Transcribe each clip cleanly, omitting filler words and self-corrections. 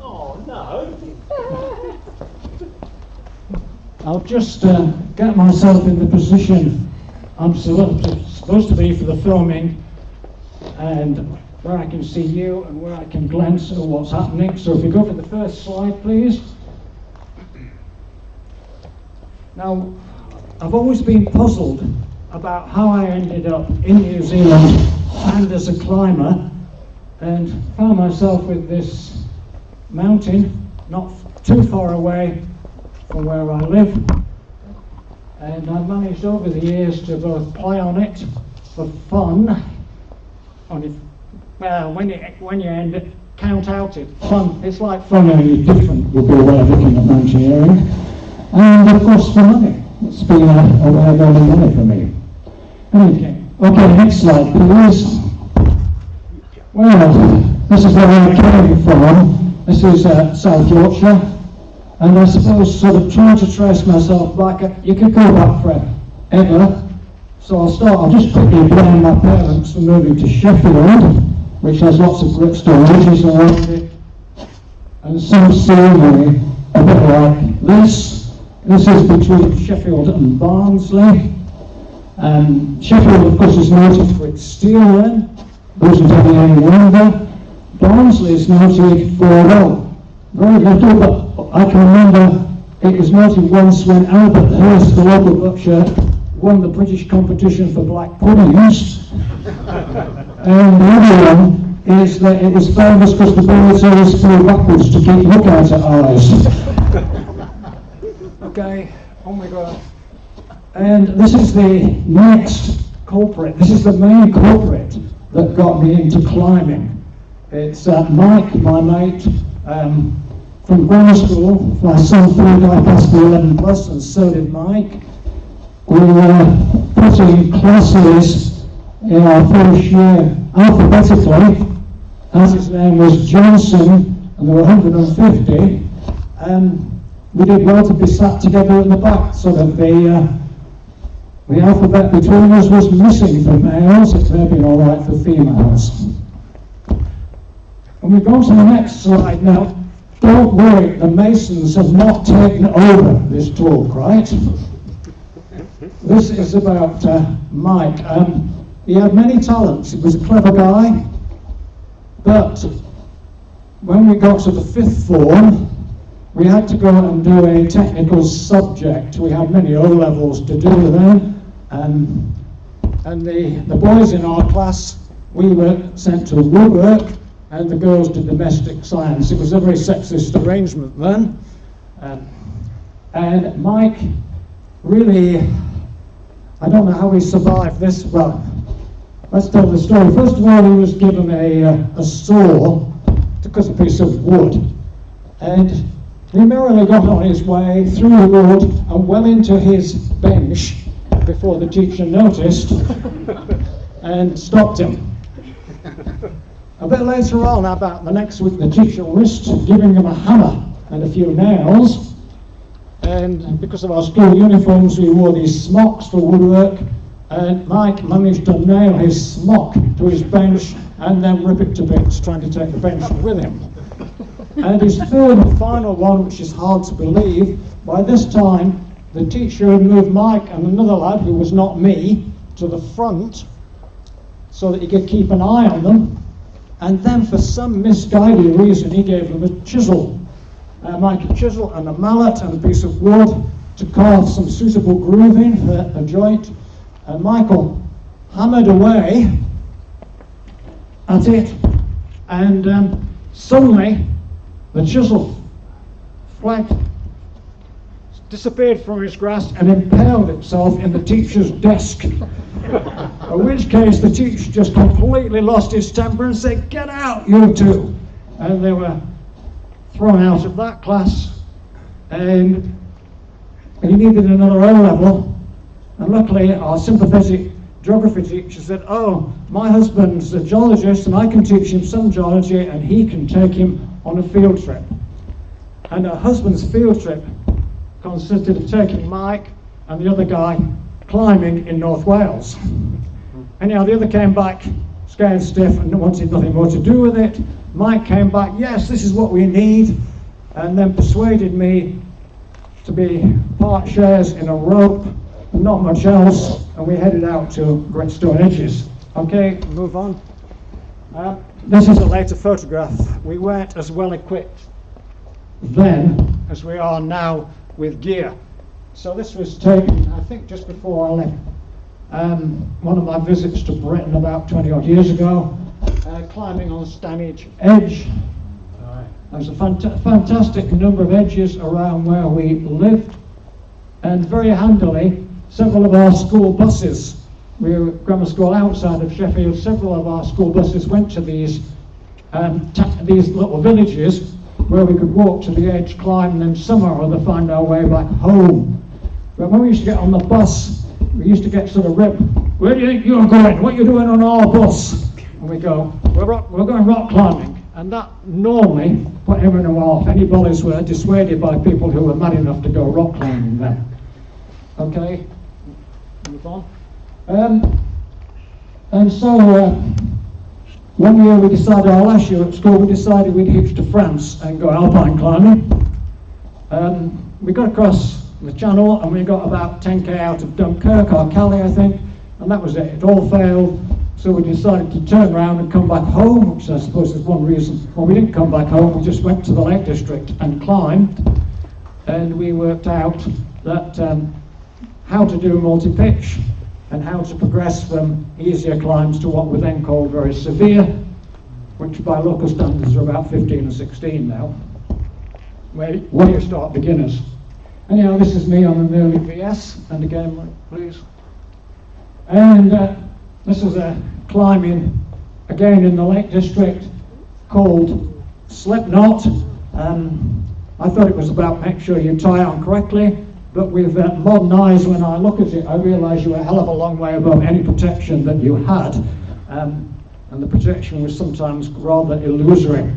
Oh, no. I'll just get myself in the position I'm supposed to be for the filming, and where I can see you and where I can glance at what's happening. So if you go for the first slide, please. Now, I've always been puzzled about how I ended up in New Zealand and as a climber, and found myself with this mountain not too far away from where I live, and I've managed over the years to both play on it for fun, when you count out it, fun, it's like fun only different would be a way of looking at mountaineering, and of course for money. It's been a way of earning money for me. Okay, next slide please. Well, this is where I came from. This is South Yorkshire, and I suppose sort of trying to trace myself back, you could go back forever. So I'll just quickly blame my parents for moving to Sheffield, which has lots of brick storages around it, and some scenery a bit like this. This is between Sheffield and Barnsley. Sheffield, of course, is noted for its steel then. Those who have any wonder. Barnsley is noted for, well, very little, but I can remember it was noted once when Albert Hurst, the local butcher, won the British competition for black puddings. And the other one is that it is famous because the birds always flew backwards to keep lookout at eyes. Okay, on we go. And this is the next culprit. This is the main culprit that got me into climbing. It's Mike, my mate, from grammar school. My son thought I passed the 11 plus, and so did Mike. We were putting classes in our first year alphabetically, as his name was Johnson, and there were 150, and we did well to be sat together at the back, so that the alphabet between us was missing for males. It may have been all right for females. And we go to the next slide now. Don't worry, the Masons have not taken over this talk, right? This is about Mike. He had many talents. He was a clever guy, but when we got to the 5th form, we had to go and do a technical subject. We had many O-levels to do then, and the boys in our class, we were sent to woodwork, and the girls did domestic science. It was a very sexist arrangement then. And Mike really, I don't know how he survived this. Well, let's tell the story. First of all, he was given a saw to cut a piece of wood, and he merrily got on his way through the wood and well into his bench before the teacher noticed and stopped him. A bit later on, about the next week, the teacher risked giving him a hammer and a few nails, and because of our school uniforms we wore these smocks for woodwork, and Mike managed to nail his smock to his bench and then rip it to bits, trying to take the bench with him. And his third and final one, which is hard to believe, by this time the teacher had moved Mike and another lad, who was not me, to the front so that he could keep an eye on them, and then for some misguided reason he gave them a chisel. Mike a chisel and a mallet and a piece of wood to carve some suitable grooving for a joint, and Michael hammered away at it, and suddenly the chisel disappeared from his grasp and impaled itself in the teacher's desk. In which case the teacher just completely lost his temper and said, "Get out, you two!" And they were thrown out of that class, and he needed another O-level, and luckily our sympathetic geography teacher said, "Oh, my husband's a geologist and I can teach him some geology and he can take him on a field trip." And her husband's field trip consisted of taking Mike and the other guy climbing in North Wales. Anyhow, the other came back scared stiff and wanted nothing more to do with it. Mike came back, yes, this is what we need, and then persuaded me to be part shares in a rope, and not much else, and we headed out to Great Stone Edges. Okay, move on. This is a later photograph. We weren't as well equipped then as we are now with gear. So this was taken, I think, just before I left one of my visits to Britain about 20 odd years ago, climbing on Stanage Edge. There's a fantastic number of edges around where we lived, and very handily, several of our school buses, we were at grammar school outside of Sheffield, several of our school buses went to these little villages where we could walk to the edge, climb, and then somehow or other find our way back home. But when we used to get on the bus, we used to get sort of ripped. Where do you think you're going? What are you doing on our bus? And we go, we're going rock climbing. And that normally put everyone off. Any bullies were dissuaded by people who were mad enough to go rock climbing then. Okay, move on. And so one year we decided, our last year at school, we decided we'd hitch to France and go alpine climbing. We got across the channel and we got about 10k out of Dunkirk or Calais, I think, and that was it. It all failed. So we decided to turn around and come back home, which I suppose is one reason. Well, we didn't come back home, we just went to the Lake District and climbed, and we worked out that how to do multi-pitch and how to progress from easier climbs to what were then called very severe, which by local standards are about 15 and 16 now, where you start beginners. Anyhow, this is me on an early VS, and again, please. And this is a climbing, again in the Lake District, called Slipknot. I thought it was about make sure you tie on correctly, but with modern eyes, when I look at it, I realise you were a hell of a long way above any protection that you had, and the protection was sometimes rather illusory.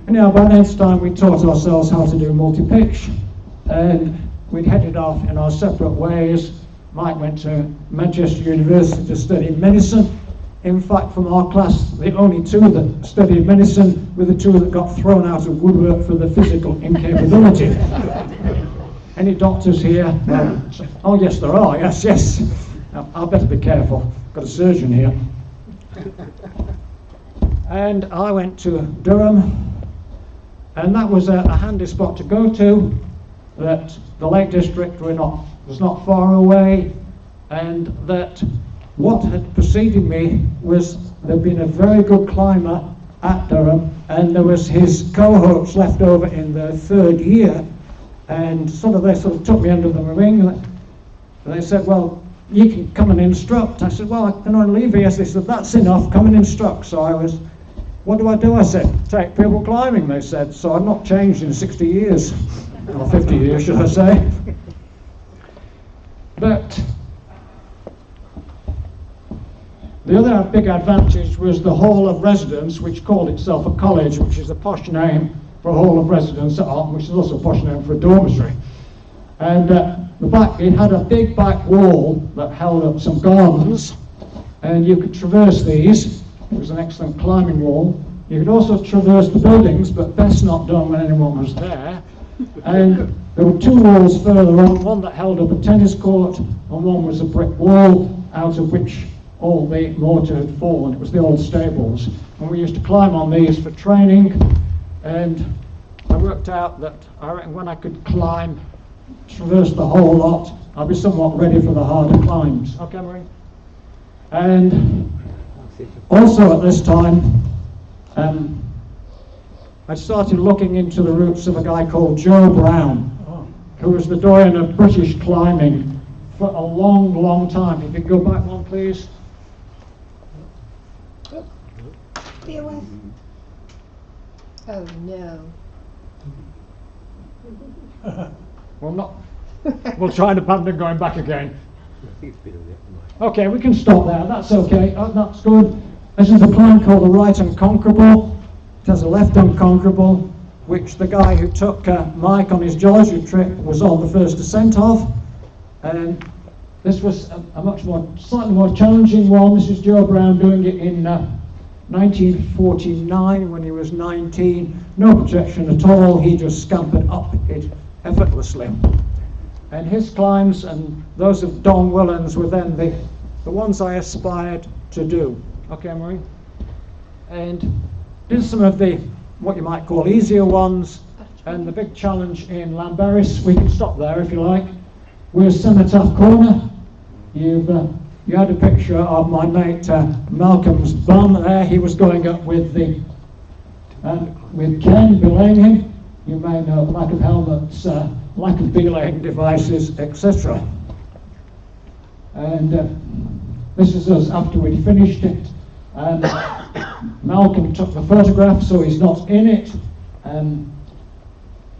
Anyhow, by next time we taught ourselves how to do multi-pitch, and we'd headed off in our separate ways. Mike went to Manchester University to study medicine. In fact, from our class, the only two that studied medicine were the two that got thrown out of woodwork for the physical incapability. Any doctors here? Oh yes, there are, yes. I'll better be careful. Got a surgeon here. And I went to Durham, and that was a handy spot to go to, that the Lake District was not far away, and that what had preceded me was there'd been a very good climber at Durham, and there was his cohorts left over in their third year, and they took me under the wing, and they said, well, you can come and instruct. I said, well, I can only leave here. They said, that's enough, come and instruct. So what do? I said, take people climbing, they said. So I've not changed in 60 years, or 50 years, should I say. But the other big advantage was the Hall of Residence, which called itself a college, which is a posh name for a Hall of Residence at Arm, which is also a posh name for a dormitory. And it had a big back wall that held up some gardens, and you could traverse these. It was an excellent climbing wall. You could also traverse the buildings, but best not done when anyone was there. And there were two walls further on, one that held up a tennis court, and one was a brick wall out of which all the mortar had fallen. It was the old stables. And we used to climb on these for training, and I worked out that I reckon when I could climb, traverse the whole lot, I'd be somewhat ready for the harder climbs. Okay, Marie? And also at this time, I started looking into the roots of a guy called Joe Brown, who was the doyen of British climbing for a long, long time. If you could go back one, please. Oh no. Well, not. We'll try and abandon going back again. Okay, we can stop there. That's okay. That's good. This is a climb called the Right Unconquerable. It has a left unconquerable, which the guy who took Mike on his geology trip was on the first ascent of. And this was a slightly more challenging one. This is Joe Brown doing it in 1949, when he was 19, no protection at all, he just scampered up it effortlessly. And his climbs and those of Don Willens were then the ones I aspired to do. Okay, Marie? And did some of the, what you might call easier ones, and the big challenge in Lamberis, we can stop there if you like, was Cenotaph Corner. You had a picture of my mate Malcolm's bum there. He was going up with with Ken belaying him. You may know lack of helmets, lack of belaying devices, etc. And this is us after we'd finished it. And Malcolm took the photograph, so he's not in it. And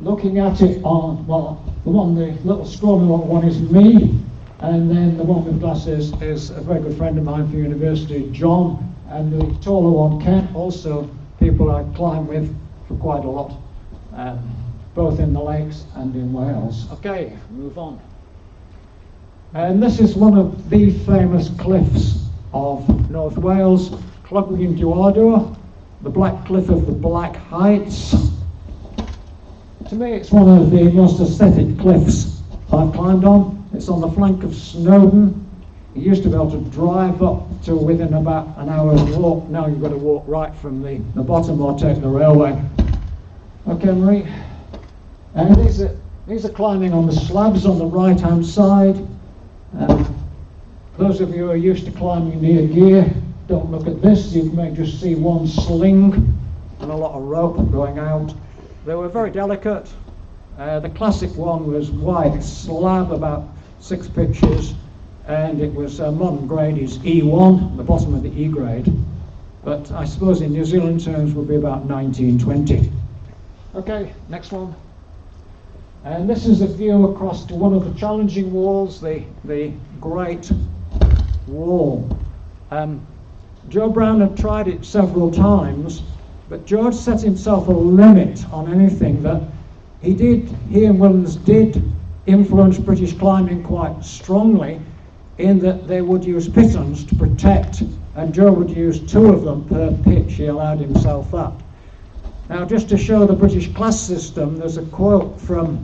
looking at it on, well, the little scrawny one is me, and then the one with glasses is a very good friend of mine from university, John, and the taller one, Ken, also people I climb with for quite a lot, both in the lakes and in Wales. Okay, move on. And this is one of the famous cliffs of North Wales, Clogwyn Duardor, the Black Cliff of the Black Heights. To me, it's one of the most aesthetic cliffs I've climbed on. It's on the flank of Snowdon. You used to be able to drive up to within about an hour's walk. Now you've got to walk right from the bottom or take the railway. Okay, Marie. And these are climbing on the slabs on the right-hand side. Those of you who are used to climbing near gear, don't look at this. You may just see one sling and a lot of rope going out. They were very delicate. The classic one was white slab, about 6 pitches, and it was modern grade is E1, the bottom of the E grade. But I suppose in New Zealand terms would be about 1920. Okay, next one. And this is a view across to one of the challenging walls, the Great Wall. Joe Brown had tried it several times, but George set himself a limit on anything that he and Willens did influence British climbing quite strongly, in that they would use pitons to protect, and Joe would use 2 of them per pitch. He allowed himself that. Now, just to show the British class system, there's a quote from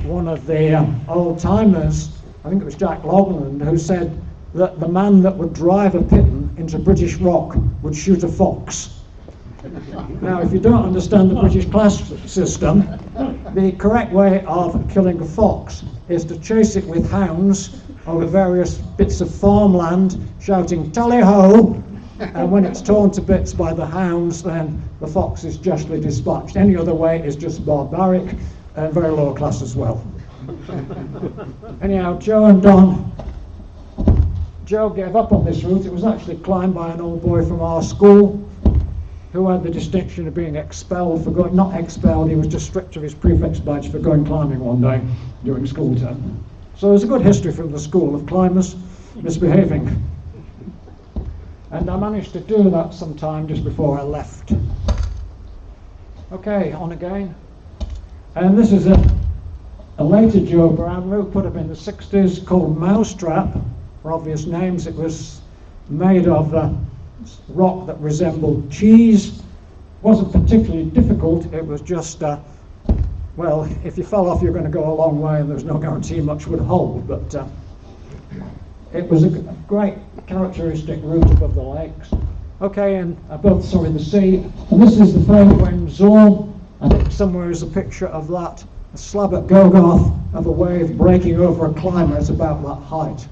one of the old-timers, I think it was Jack Logland, who said that the man that would drive a piton into British rock would shoot a fox. Now, if you don't understand the British class system, the correct way of killing a fox is to chase it with hounds over various bits of farmland, shouting "tally-ho!" and when it's torn to bits by the hounds, then the fox is justly dispatched. Any other way is just barbaric and very low class as well. Anyhow, Joe and Don, Joe gave up on this route. It was actually climbed by an old boy from our school who had the distinction of being expelled for going, not expelled, he was just stripped of his prefect's badge for going climbing one day during school term. So there's a good history from the school of climbers misbehaving. And I managed to do that sometime just before I left. Okay, on again. And this is a later Joe Brown route put up in the 60s called Mousetrap. For obvious names, it was made of rock that resembled cheese. Wasn't particularly difficult. It was just, well, if you fell off, you're going to go a long way, and there's no guarantee much would hold. But it was a great characteristic route above the lakes. Okay, and above, the sea. And this is the Fairwind Zone. I think somewhere is a picture of that. A slab at Gogarth of a wave breaking over a climber at about that height.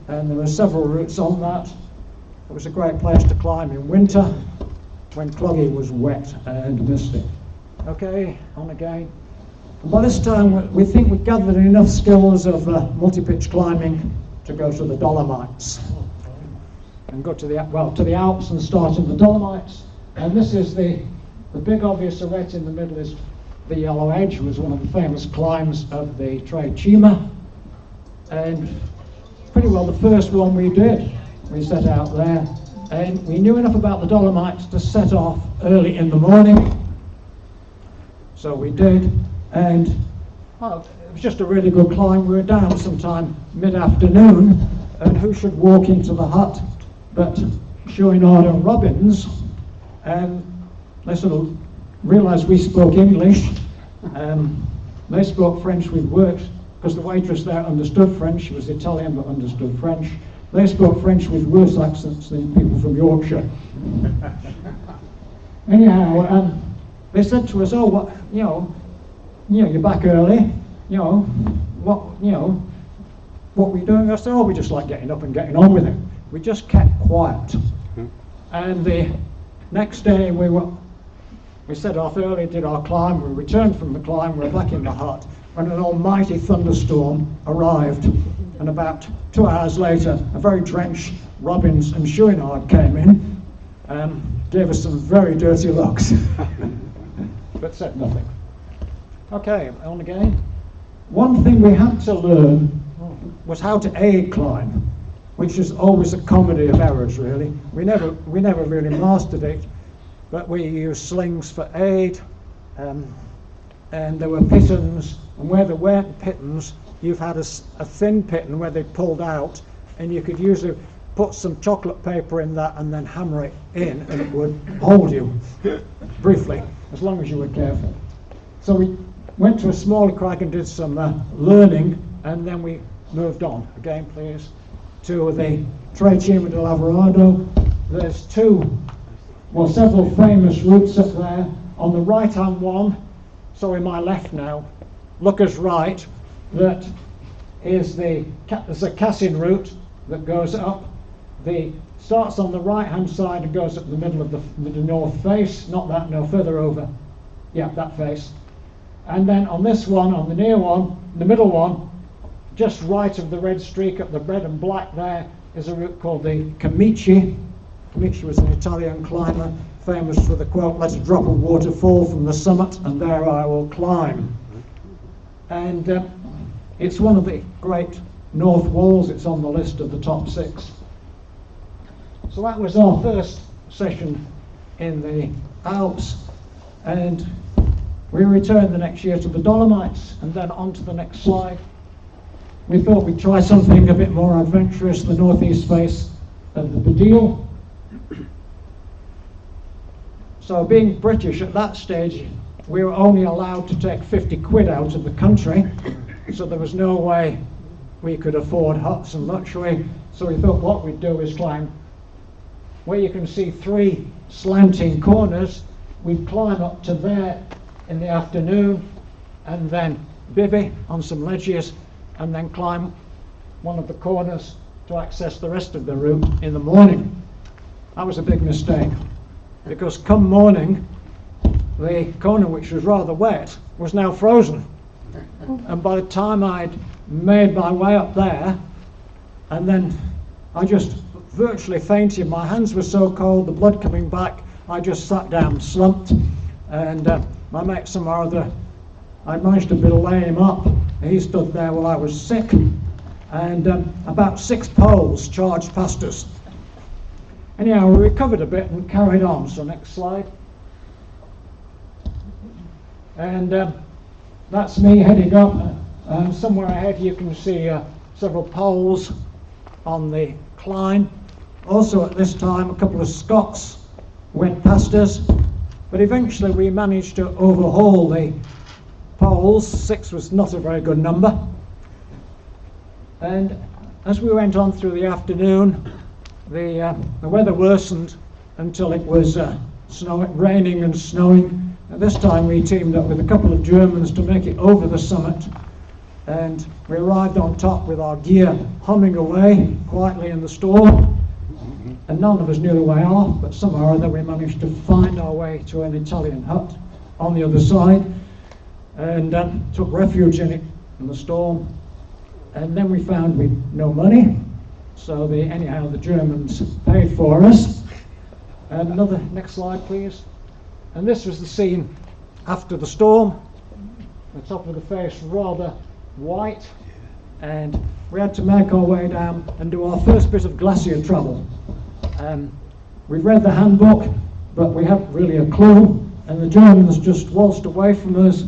And there were several routes on that. It was a great place to climb in winter when Cloggy was wet and misty. Okay, on again. And by this time, we think we've gathered enough skills of multi-pitch climbing to go to the Dolomites and go to the Alps and start in the Dolomites. And this is the big obvious arete in the middle is the Yellow Edge, was one of the famous climbs of the Tre Cima, and pretty well the first one we did. We set out there, and we knew enough about the Dolomites to set off early in the morning. So we did, and it was just a really good climb. We were down sometime mid-afternoon, and who should walk into the hut but Chouinard and Robbins, and they sort of realised we spoke English. They spoke French with works, because the waitress there understood French. She was Italian but understood French. They spoke French with worse accents than people from Yorkshire. Anyhow, they said to us, "Oh, what, you're back early. What were you doing?" I said, "Oh, we just like getting up and getting on with it." We just kept quiet. And the next day we set off early, did our climb. We returned from the climb. We were back in the hut when an almighty thunderstorm arrived. And about 2 hours later, a very drenched Robbins and Chouinard came in and gave us some very dirty looks, but said nothing. Okay, on again. One thing we had to learn was how to aid climb, which is always a comedy of errors, really. We never really mastered it, but we used slings for aid, and there were pittons, and where there weren't pittons, you've had a thin pitton where they pulled out, and you could usually put some chocolate paper in that and then hammer it in, and it would hold you briefly, as long as you were careful. So we went to a smaller crag and did some learning, and then we moved on. Again, please, to the Tre Cime de Lavorado. There's several famous routes up there. On the right-hand one, sorry, my left now, Looker's right, that is there's a Cassin route that goes up. Starts on the right-hand side and goes up the middle of the north face, not that, no, further over. Yeah, that face. And then on this one, on the near one, the middle one, just right of the red streak up the red and black there, is a route called the Camici. Camici was an Italian climber, famous for the quote, "Let a drop of water fall from the summit, and there I will climb." And it's one of the great north walls. It's on the list of the top 6. So that was our first session in the Alps, and we returned the next year to the Dolomites, and then on to the next slide. We thought we'd try something a bit more adventurous, the northeast face of the Badil. So being British at that stage, we were only allowed to take 50 quid out of the country, so there was no way we could afford huts and luxury. So we thought what we'd do is climb where you can see 3 slanting corners. We'd climb up to there in the afternoon, and then bivvy on some ledges, and then climb one of the corners to access the rest of the route in the morning. That was a big mistake, because come morning, the corner, which was rather wet, was now frozen. And by the time I'd made my way up there, and then I just virtually fainted. My hands were so cold, the blood coming back, I just sat down, slumped, and my mate somewhere or other, I managed to lay him up. He stood there while I was sick, and about 6 poles charged past us. Anyhow, we recovered a bit and carried on. So next slide. And that's me heading up. Somewhere ahead you can see several poles on the climb. Also at this time a couple of Scots went past us, but eventually we managed to overhaul the poles. 6 was not a very good number. And as we went on through the afternoon, the weather worsened until it was raining and snowing. At this time we teamed up with a couple of Germans to make it over the summit, and we arrived on top with our gear humming away quietly in the storm, and none of us knew the way off, but somehow or other we managed to find our way to an Italian hut on the other side, and took refuge in it in the storm. And then we found we'd no money, so anyhow the Germans paid for us. And next slide please. And this was the scene after the storm. The top of the face rather white, and we had to make our way down and do our first bit of glacier travel. We'd read the handbook, but we hadn't really a clue, and the Germans just waltzed away from us,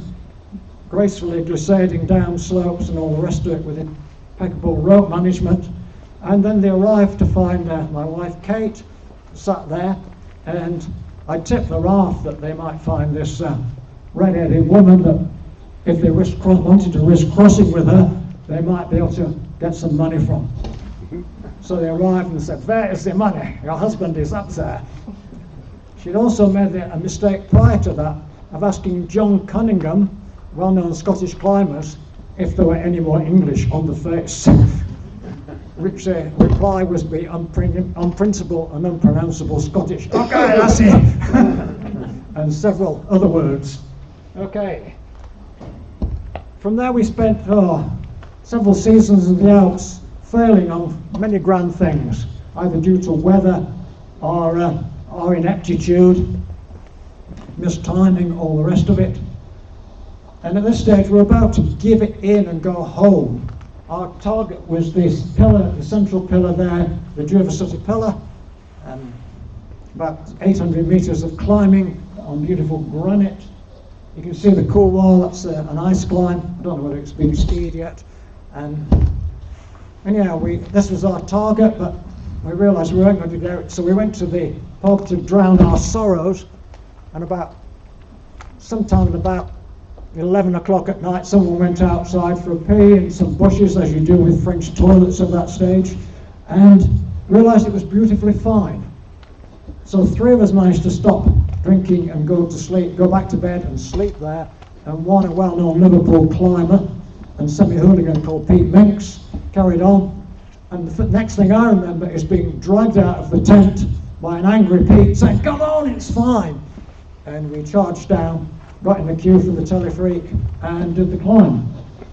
gracefully glissading down slopes and all the rest of it with impeccable rope management. And then they arrived to find my wife Kate sat there, and I tipped the raft that they might find this red-headed woman that if they wanted to risk crossing with her, they might be able to get some money from. So they arrived and said, "Where is the money? Your husband is up there." She'd also made a mistake prior to that of asking John Cunningham, well-known Scottish climbers, if there were any more English on the face, which reply was be unprintable and unpronounceable Scottish. Okay, that's it. And several other words. Okay. From there we spent several seasons in the Alps failing on many grand things, either due to weather or ineptitude, mistiming, all the rest of it. And at this stage we're about to give it in and go home. Our target was this pillar, the central pillar there, the Drivasutta pillar, about 800 meters of climbing on beautiful granite. You can see the cool wall, that's an ice climb. I don't know whether it's been skied yet. And anyhow, this was our target, but we realised we weren't going to do it, so we went to the pub to drown our sorrows, and sometime about 11 o'clock at night, someone went outside for a pee in some bushes, as you do with French toilets at that stage, and realised it was beautifully fine. So 3 of us managed to stop drinking and go to sleep, go back to bed and sleep there, and one, a well-known Liverpool climber and semi-hooligan called Pete Minks, carried on. And the next thing I remember is being dragged out of the tent by an angry Pete saying, "Come on, it's fine." And we charged down, got in the queue for the telefreak, and did the climb.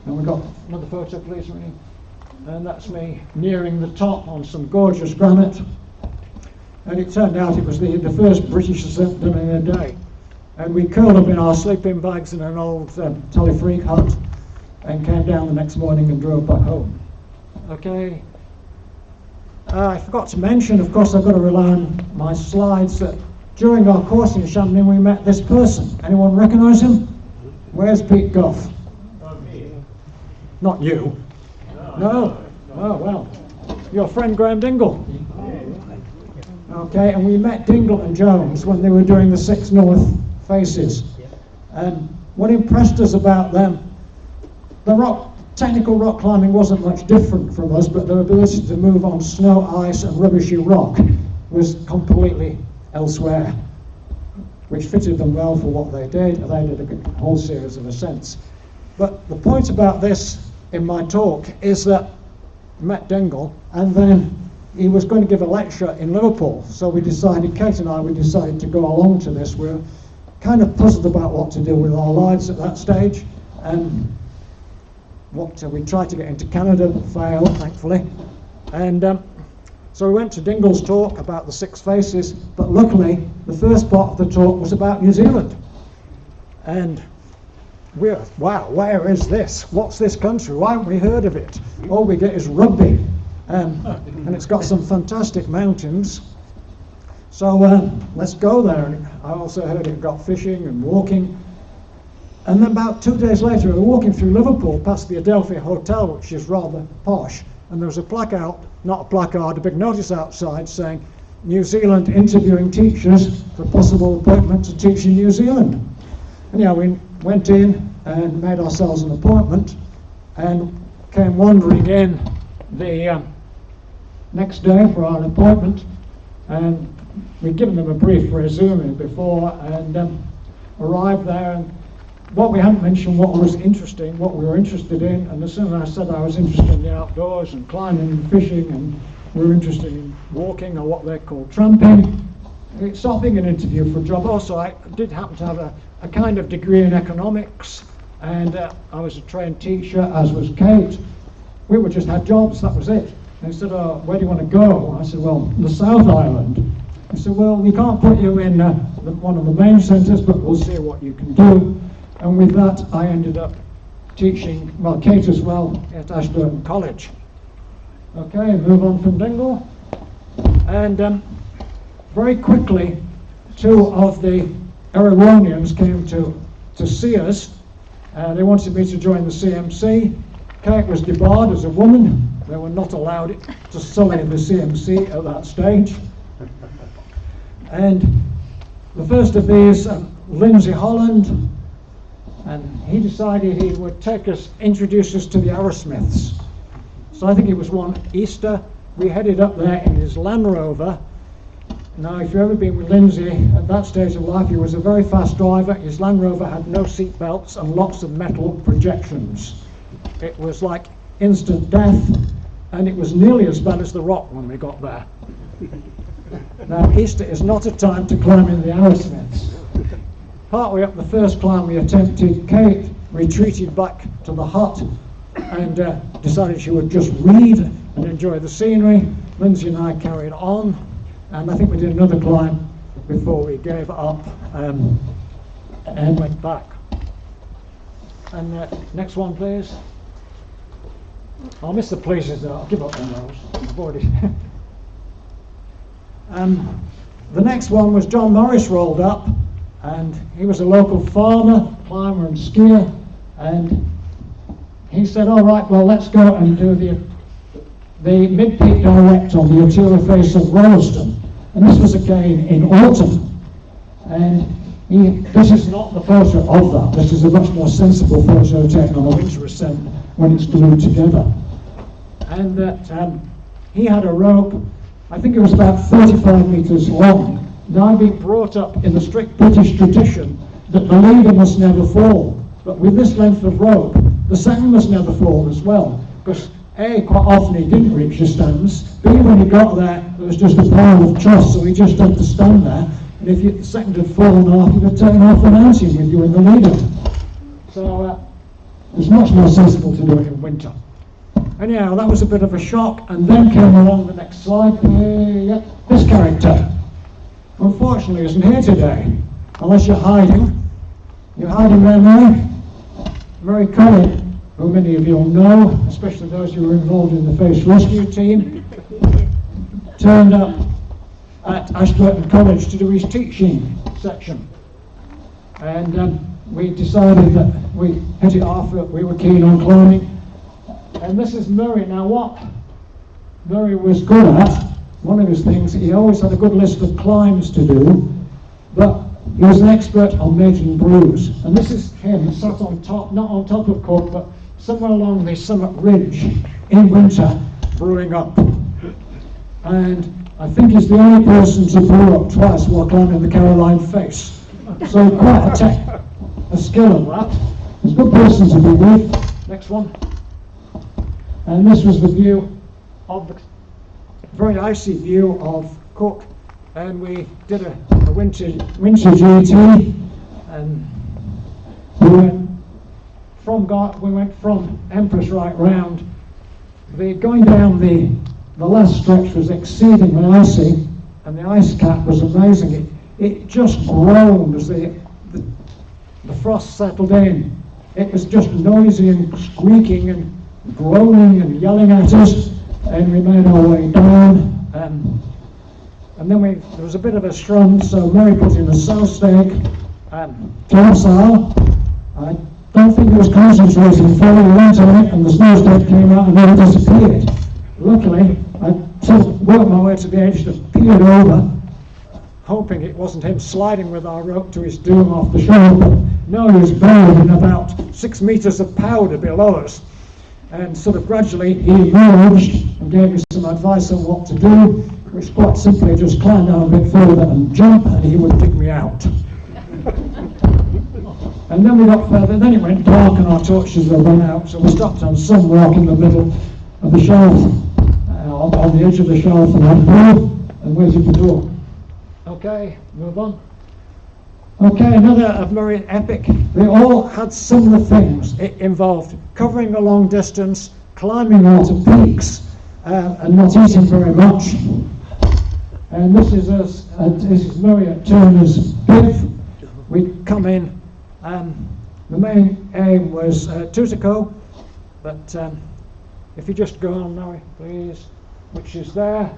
And we got another photo, please, Rini. And that's me nearing the top on some gorgeous granite. And it turned out it was the first British ascent done in a day. And we curled up in our sleeping bags in an old telefreak hut and came down the next morning and drove back home. Okay. I forgot to mention, of course, I've got to rely on my slides, that during our course in Chamonix we met this person. Anyone recognise him? Where's Pete Goff? Not you. No. Oh, well. Your friend Graham Dingle. Okay, and we met Dingle and Jones when they were doing the 6 North faces. And what impressed us about them, technical rock climbing wasn't much different from us, but their ability to move on snow, ice and rubbishy rock was completely elsewhere, which fitted them well for what they did. They did a whole series of ascents. But the point about this in my talk is that I met Dingle, and then he was going to give a lecture in Liverpool. So we decided, Kate and I, we decided to go along to this. We were kind of puzzled about what to do with our lives at that stage. And we tried to get into Canada, but failed, thankfully. And so we went to Dingle's talk about the 6 faces, but luckily the first part of the talk was about New Zealand. And we're, wow, where is this? What's this country? Why haven't we heard of it? All we get is rugby. And it's got some fantastic mountains. So let's go there. And I also heard it got fishing and walking. And then about 2 days later, we were walking through Liverpool past the Adelphi Hotel, which is rather posh. And there was a a big notice outside saying, "New Zealand interviewing teachers for possible appointment to teach in New Zealand." Anyhow, we went in and made ourselves an appointment and came wandering in the next day for our appointment. And we'd given them a brief resume before, and arrived there. And what we hadn't mentioned, what we were interested in, and as soon as I said I was interested in the outdoors and climbing and fishing, and we were interested in walking, or what they call tramping, it started being an interview for a job. Also, I did happen to have a kind of degree in economics, and I was a trained teacher, as was Kate. We would just had jobs, that was it. And he said, "Oh, where do you want to go?" I said, "Well, the South Island." He said, "Well, we can't put you in one of the main centres, but we'll see what you can do." And with that, I ended up teaching, well, Kate as well, at Ashburton College. Okay, move on from Dingle. And very quickly, 2 of the Erewhonians came to see us. They wanted me to join the CMC. Kate was debarred as a woman. They were not allowed to sully the CMC at that stage. And the first of these, Lindsay Holland, and he decided he would introduce us to the Arrowsmiths. So I think it was one Easter, we headed up there in his Land Rover. Now, if you've ever been with Lindsay, at that stage of life, he was a very fast driver. His Land Rover had no seat belts and lots of metal projections. It was like instant death, and it was nearly as bad as the Rock when we got there. Now, Easter is not a time to climb in the Arrowsmiths. Partway up the first climb we attempted, Kate retreated back to the hut and decided she would just read and enjoy the scenery. Lindsay and I carried on, and I think we did another climb before we gave up and went back. And next one, please. I'll miss the places though. I'll give up on those. I've already. The next one was John Morris rolled up, and he was a local farmer, climber and skier, and he said, all right, well, let's go and do the mid-peak direct on the ulterior face of Rolleston. And this was again in autumn. And this is not the photo of that. This is a much more sensible photo taken on a winter ascent when it's glued together. And that he had a rope, I think it was about 35 metres long. Now, I've been brought up in the strict British tradition that the leader must never fall. But with this length of rope, the second must never fall as well. Because A, quite often he didn't reach the stands. B, when he got there was just a pile of truss, so he just had to stand there. And if the second had fallen off, he'd have taken off the mountain with you in the leader. So it's much more sensible to do it in winter. Anyhow, that was a bit of a shock, and then came along the next slide. This character, unfortunately, isn't here today, unless you're hiding. You're hiding there, Mary? Mary Cullen, who many of you will know, especially those who were involved in the face rescue team, turned up at Ashburton College to do his teaching section. And we decided that we hit it off, that we were keen on climbing. And this is Murray. Now, what Murray was good at, one of his things, he always had a good list of climbs to do, but he was an expert on making brews. And this is him sat on top, not on top of Cook, but somewhere along the summit ridge in winter, brewing up. And I think he's the only person to brew up twice while climbing the Caroline face. So quite a skill of that. He's a good person to be with. Next one. And this was the view of the very icy view of Cook, and we did a winter GT, and we went from Empress right round. Going down the last stretch was exceedingly icy, and the ice cap was amazing. It just groaned as the frost settled in. It was just noisy and squeaking and groaning and yelling at us, and we made our way down. And then there was a bit of a scrum, so Mary put in a sail stake, topsail. I don't think he was concentrating fully, he went on it, and the snow stake came out and then it disappeared. Luckily, I sort of worked my way to the edge, just peered over, hoping it wasn't him sliding with our rope to his doom off the shore, but no, he was buried in about 6 meters of powder below us. And sort of gradually he emerged and gave me some advice on what to do, which quite simply just climb down a bit further and jump, and he would dig me out. And then we got further, then it went dark and our torches were run out, so we stopped on some rock in the middle of the shelf, on the edge of the shelf, and had blue and waited for door. Okay, move on. Okay, another of Murray epic. They all had similar things. It involved covering a long distance, climbing out of peaks, and not eating very much. And this is Murray at Turner's Biff. We'd come in. The main aim was Tutico, but if you just go on, Murray, please, which is there.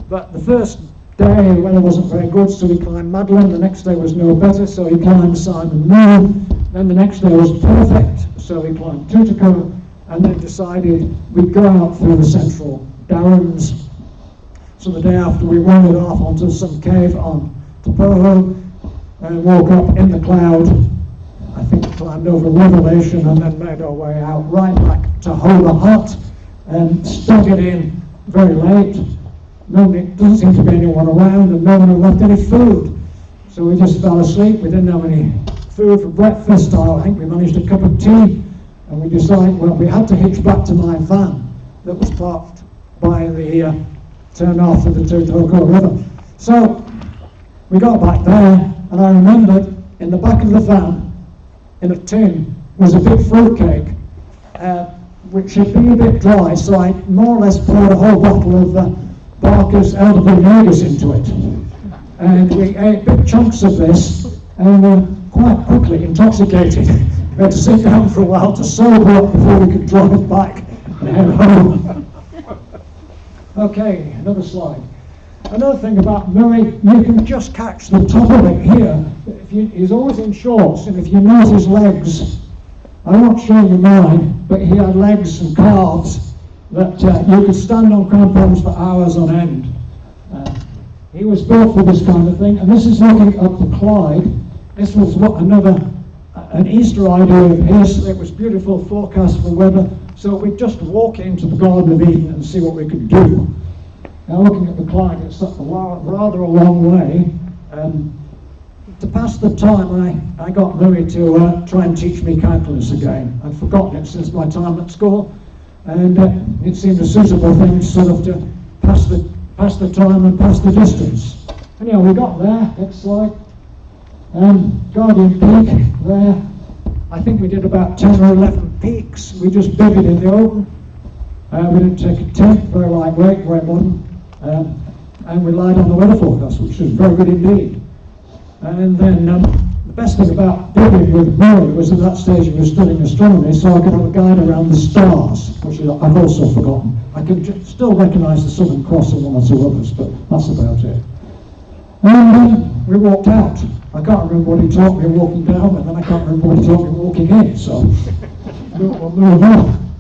But the first day weather wasn't very good, so we climbed Madeline. The next day was no better, so we climbed Simon Moore. Then the next day was perfect, so we climbed Tutico, and then decided we'd go out through the central Downs. So the day after we wandered off onto some cave on to Poho, and woke up in the cloud. I think climbed over Revelation and then made our way out right back to Hobart Hut and stuck it in very late. Nobody, doesn't seem to be anyone around, and no one had left any food. So we just fell asleep. We didn't have any food for breakfast. I think we managed a cup of tea, and we decided, well, we had to hitch back to my van that was parked by the turn north of the Tutoko River. So we got back there, and I remembered in the back of the van, in a tin, was a big fruit cake, which had been a bit dry, so I more or less poured a whole bottle of Barker's elderberry negus into it. And we ate big chunks of this, and were quite quickly intoxicated. We had to sit down for a while to sober up before we could drive back and head home. Okay, another slide. Another thing about Murray, you can just catch the top of it here. He's always in shorts, and if you note his legs, I won't show you mine, but he had legs and calves that you could stand on crampons for hours on end. He was built for this kind of thing, and this is looking up the Clyde. This was an Easter idea of his. It was beautiful forecast for weather, so we'd just walk into the Garden of Eden and see what we could do. Now looking at the Clyde, it's rather a long way. To pass the time, I got Louis to try and teach me calculus again. I'd forgotten it since my time at school, and it seemed a suitable thing sort of to pass the time and pass the distance. Anyhow, we got there. Next slide. Guardian Peak there. I think we did about 10 or 11 peaks. We just bivvied in the open. We didn't take a tent, very lightweight, very modern. And we relied on the weather forecast, which was very good indeed. And then the best thing about bivvying with Murray was at that stage he was studying astronomy, so I could have a guide around the stars, which I've also forgotten. I can still recognise the Southern Cross and one or two others, but that's about it. And then we walked out. I can't remember what he taught me walking down, and then I can't remember what he taught me walking in, so we'll move on.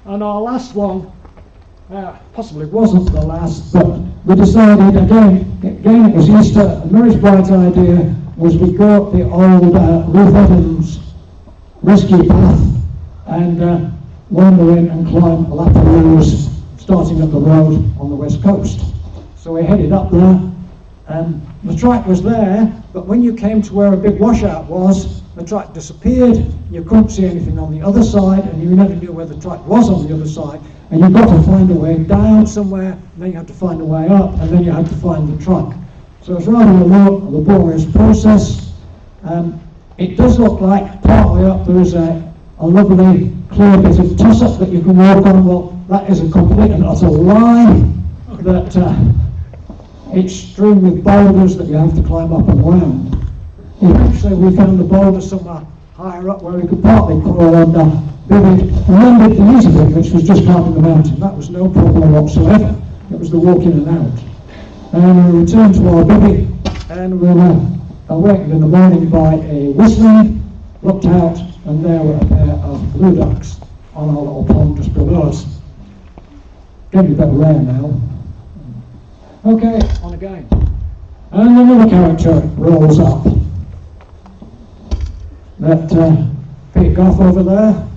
And our last one, possibly wasn't the last, but we decided again it was Easter, and Murray's bright idea was we go up the old Ruth Evans rescue path and wander in and climb the Laperouse, starting at the road on the west coast. So we headed up there, and the track was there, but when you came to where a big washout was, the track disappeared, you couldn't see anything on the other side, and you never knew where the track was on the other side, and you've got to find a way down somewhere, and then you had to find a way up, and then you had to find the track. So it's rather a laborious process. It does look like partway up there is a lovely clear bit of tussock that you can walk on. Well, that is a complete and utter lie. That it's strewn with boulders that you have to climb up and round. Eventually we found a boulder somewhere higher up where we could partly crawl and bivvied, and then did the easy bit, which was just climbing the mountain. That was no problem whatsoever. It was the walk in and out. And we returned to our bivvy, and we were awakened in the morning by a whistling, looked out, and there were a pair of blue ducks on our little pond just below us. Getting a bit rare now. Okay, on again. And another character rolls up. That Pete Goff over there,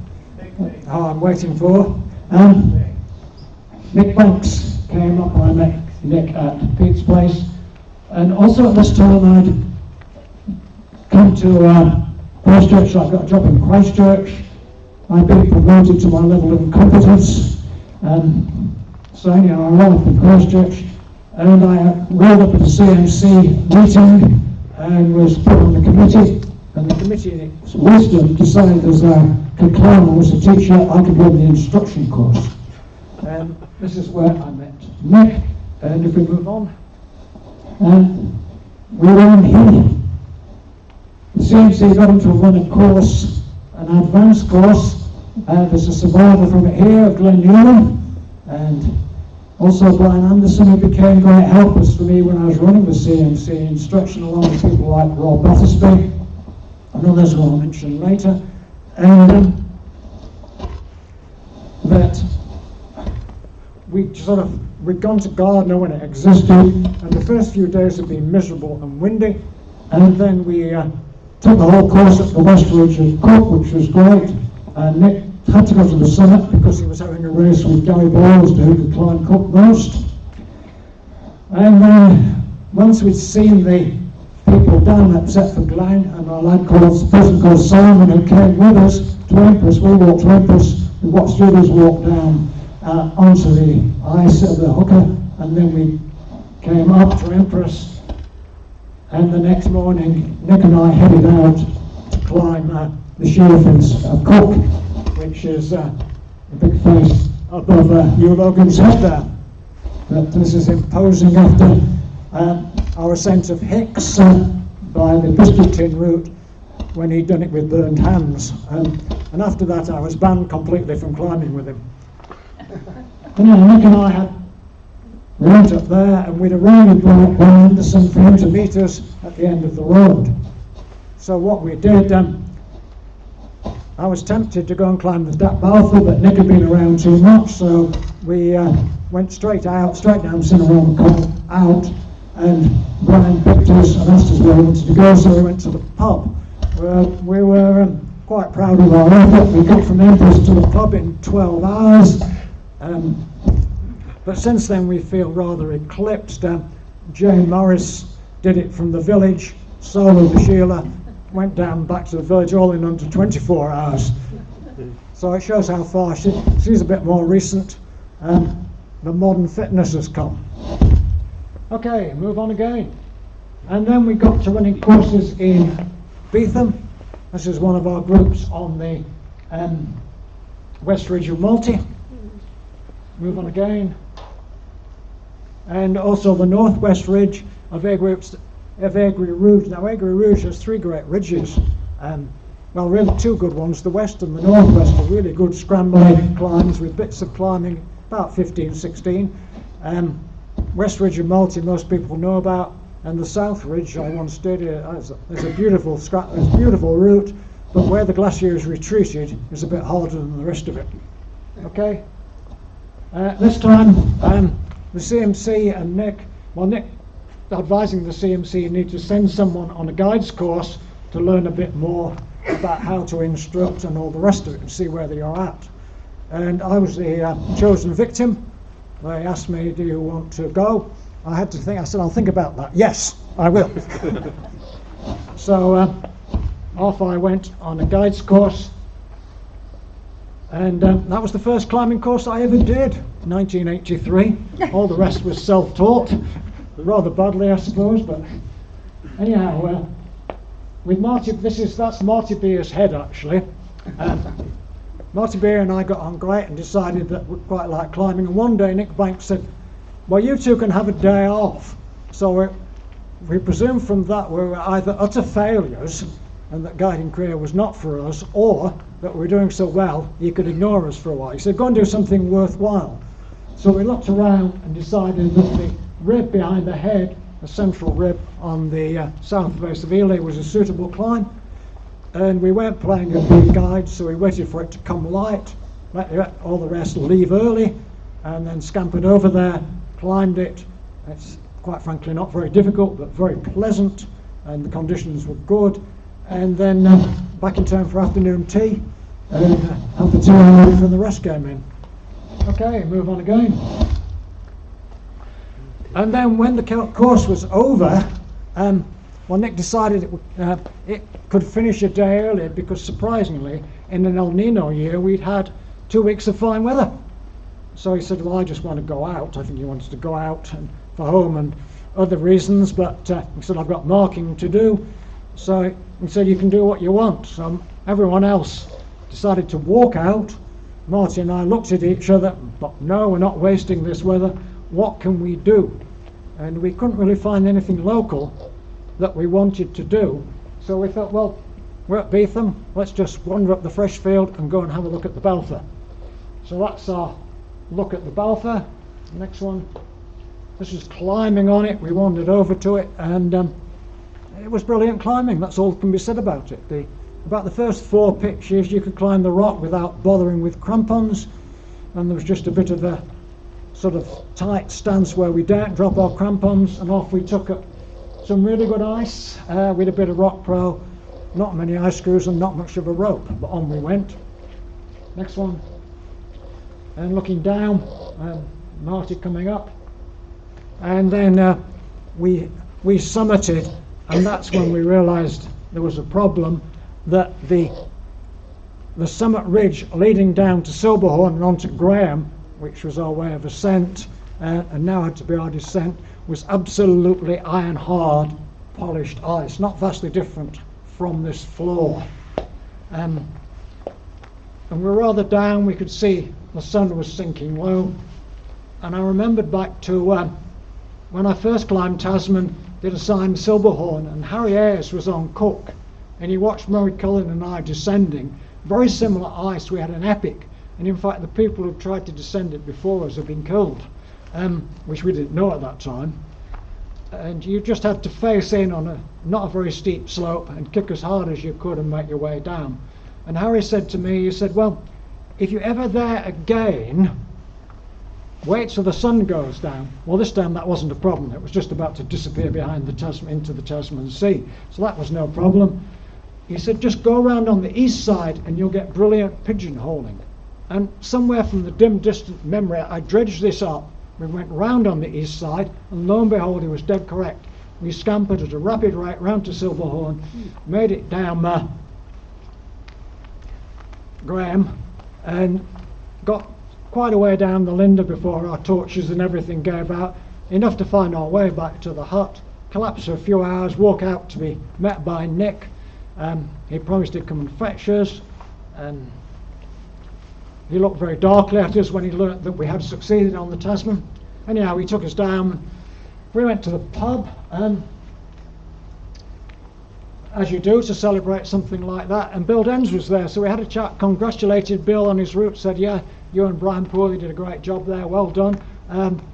I'm waiting for. Nick Banks came up. I met Nick at Pete's place. And also at this time I'd come to Christchurch. I got a job in Christchurch. I'd been promoted to my level of competence. So anyhow, I arrived in Christchurch, and I rolled up at a CMC meeting and was put on the committee. And the committee's wisdom decided as Kilclarney was a teacher, I could run the instruction course. And this is where I met Nick. And if we move on, and we were in here. The CMC got him to run a course, an advanced course. There's a survivor from it here, Glenn Newman, and also Brian Anderson, who became great helpers for me when I was running the CMC instruction, along with people like Rob Battersby and others who I'll mention later. And that we'd gone to Gardner when it existed, and the first few days had been miserable and windy, and then we took the whole course at the West Ridge of Cook, which was great. Nick had to go to the summit because he was having a race with Gary Bowles to who could climb Cook most. And once we'd seen the people down except for Glenn and a person called Simon who came with us to Empress, we walked to Empress, we watched the others walk down onto the ice of the hooker, and then we came up to Empress, and the next morning Nick and I headed out to climb the Sheafins of Cook, which is a big face above Hugh Logan's head there. But this is imposing after our ascent of Hicks by the biscuit tin route when he'd done it with burned hands. And after that I was banned completely from climbing with him. Nick and I went up there, and we'd arranged with Ben Anderson for him to meet us at the end of the road. So what we did, I was tempted to go and climb the Balfour, but Nick had been around too much, so we went straight down Cinnamon Cove out, and Brian picked us and asked us where we wanted to go, so we went to the pub. We were quite proud of our effort. We got from Empress to the pub in 12 hours. But since then we feel rather eclipsed. Jane Morris did it from the village, soloed the Sheila, went down back to the village all in under 24 hours. So it shows how far she's a bit more recent. The modern fitness has come. Okay, move on again. And then we got to running courses in Beetham. This is one of our groups on the West Ridge of Multi. Move on again. And also the Northwest Ridge of Aigrey Rouge. Now Aigrey Rouge has three great ridges. Well, really two good ones. The west and the northwest are really good scrambling climbs with bits of climbing, about 15, 16. West Ridge of Multi most people know about, and the South Ridge I once did. There's a beautiful route, but where the glacier is retreated is a bit harder than the rest of it. Okay. This time, the CMC and Nick advising the CMC you need to send someone on a guides course to learn a bit more about how to instruct and all the rest of it and see where they are at. And I was the chosen victim. They asked me, do you want to go? I had to think. I said, I'll think about that. Yes, I will. So off I went on a guides course, and that was the first climbing course I ever did, 1983. All the rest was self-taught, rather badly I suppose, but anyhow, with Marty, that's Marty Beer's head actually. Marty Beer and I got on great and decided that we quite like climbing, and one day Nick Banks said, well, you two can have a day off. So we presumed from that we were either utter failures and that guiding career was not for us, or that we were doing so well he could ignore us for a while. He said, go and do something worthwhile. So we looked around and decided that the rib behind the head, the central rib on the south base of Ely, was a suitable climb. And we weren't playing a big guide, so we waited for it to come light, let all the rest leave early, and then scampered over there, climbed it. It's quite frankly not very difficult, but very pleasant, and the conditions were good. And then back in time for afternoon tea, and after tea and ready for the rest came in. Okay, move on again. And then when the course was over, well, Nick decided it could finish a day earlier because, surprisingly, in an El Nino year, we'd had 2 weeks of fine weather. So he said, well, I just want to go out. I think he wanted to go out and for home and other reasons, but he said, I've got marking to do. So he said, you can do what you want. So everyone else decided to walk out. Marty and I looked at each other, but no, we're not wasting this weather. What can we do? And we couldn't really find anything local that we wanted to do. So we thought, well, we're at Beetham, let's just wander up the fresh field and go and have a look at the Balfour. So that's our look at the Balfour. Next one. This is climbing on it. We wandered over to it, and it was brilliant climbing. That's all that can be said about it. About the first 4 pitches you could climb the rock without bothering with crampons, and there was just a bit of a sort of tight stance where we don't drop our crampons, and off we took up some really good ice with a bit of rock pro, not many ice screws and not much of a rope, but on we went. Next one. And looking down, Marty coming up, and then we summited, and that's when we realised there was a problem, that the summit ridge leading down to Silverhorn and onto Graham, which was our way of ascent, and now had to be our descent, was absolutely iron hard polished ice, not vastly different from this floor. And we were rather down. We could see the sun was sinking low, and I remembered back to when I first climbed Tasman, did a sign Silverhorn, and Harry Ayres was on Cook, and he watched Murray Cullen and I descending. Very similar ice. We had an epic, and in fact the people who tried to descend it before us had been killed, which we didn't know at that time. And you just had to face in on not a very steep slope and kick as hard as you could and make your way down. And Harry said to me, he said, well, if you're ever there again, wait till the sun goes down. Well, this time that wasn't a problem. It was just about to disappear behind the Tasman into the Tasman Sea, so that was no problem. He said, just go around on the east side and you'll get brilliant pigeonholing. And somewhere from the dim distant memory, I dredged this up. We went round on the east side, and lo and behold, he was dead correct. We scampered at a rapid rate round to Silverhorn, made it down Graham, and got quite a way down the Linda before our torches and everything gave out, enough to find our way back to the hut, collapse for a few hours, walk out to be met by Nick. He promised he'd come and fetch us, and he looked very darkly at us when he learnt that we had succeeded on the Tasman. Anyhow, he took us down. We went to the pub, as you do to celebrate something like that, and Bill Dens was there, so we had a chat, congratulated Bill on his route, said, yeah, you and Brian Pooley did a great job there, well done.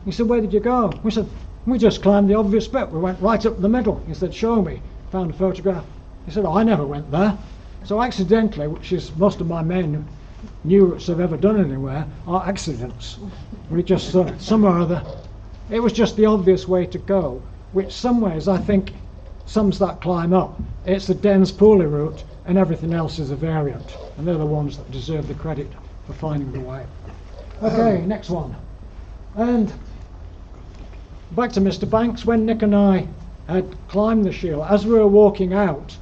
He said, where did you go? We said, we just climbed the obvious bit, we went right up the middle. He said, show me. Found a photograph. He said, oh, I never went there. So accidentally, which is most of my main new routes I've ever done anywhere, are accidents. We just thought, somehow or other, it was just the obvious way to go, which some ways I think sums that climb up. It's the Dens Pooley route, and everything else is a variant, and they're the ones that deserve the credit for finding the way. Okay, next one. And back to Mr. Banks. When Nick and I had climbed the shield, as we were walking out,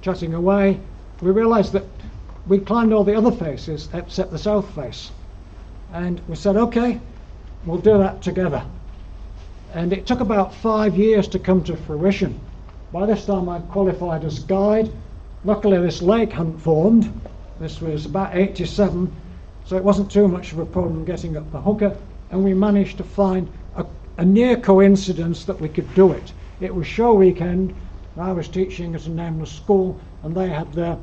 chatting away, we realised that we'd climbed all the other faces except the south face, and we said, okay, we'll do that together. And it took about 5 years to come to fruition. By this time I'd qualified as guide. Luckily this lake hadn't formed. This was about 87, so it wasn't too much of a problem getting up the hooker, and we managed to find a near coincidence that we could do it. It was show weekend. I was teaching at a nameless school, and they had their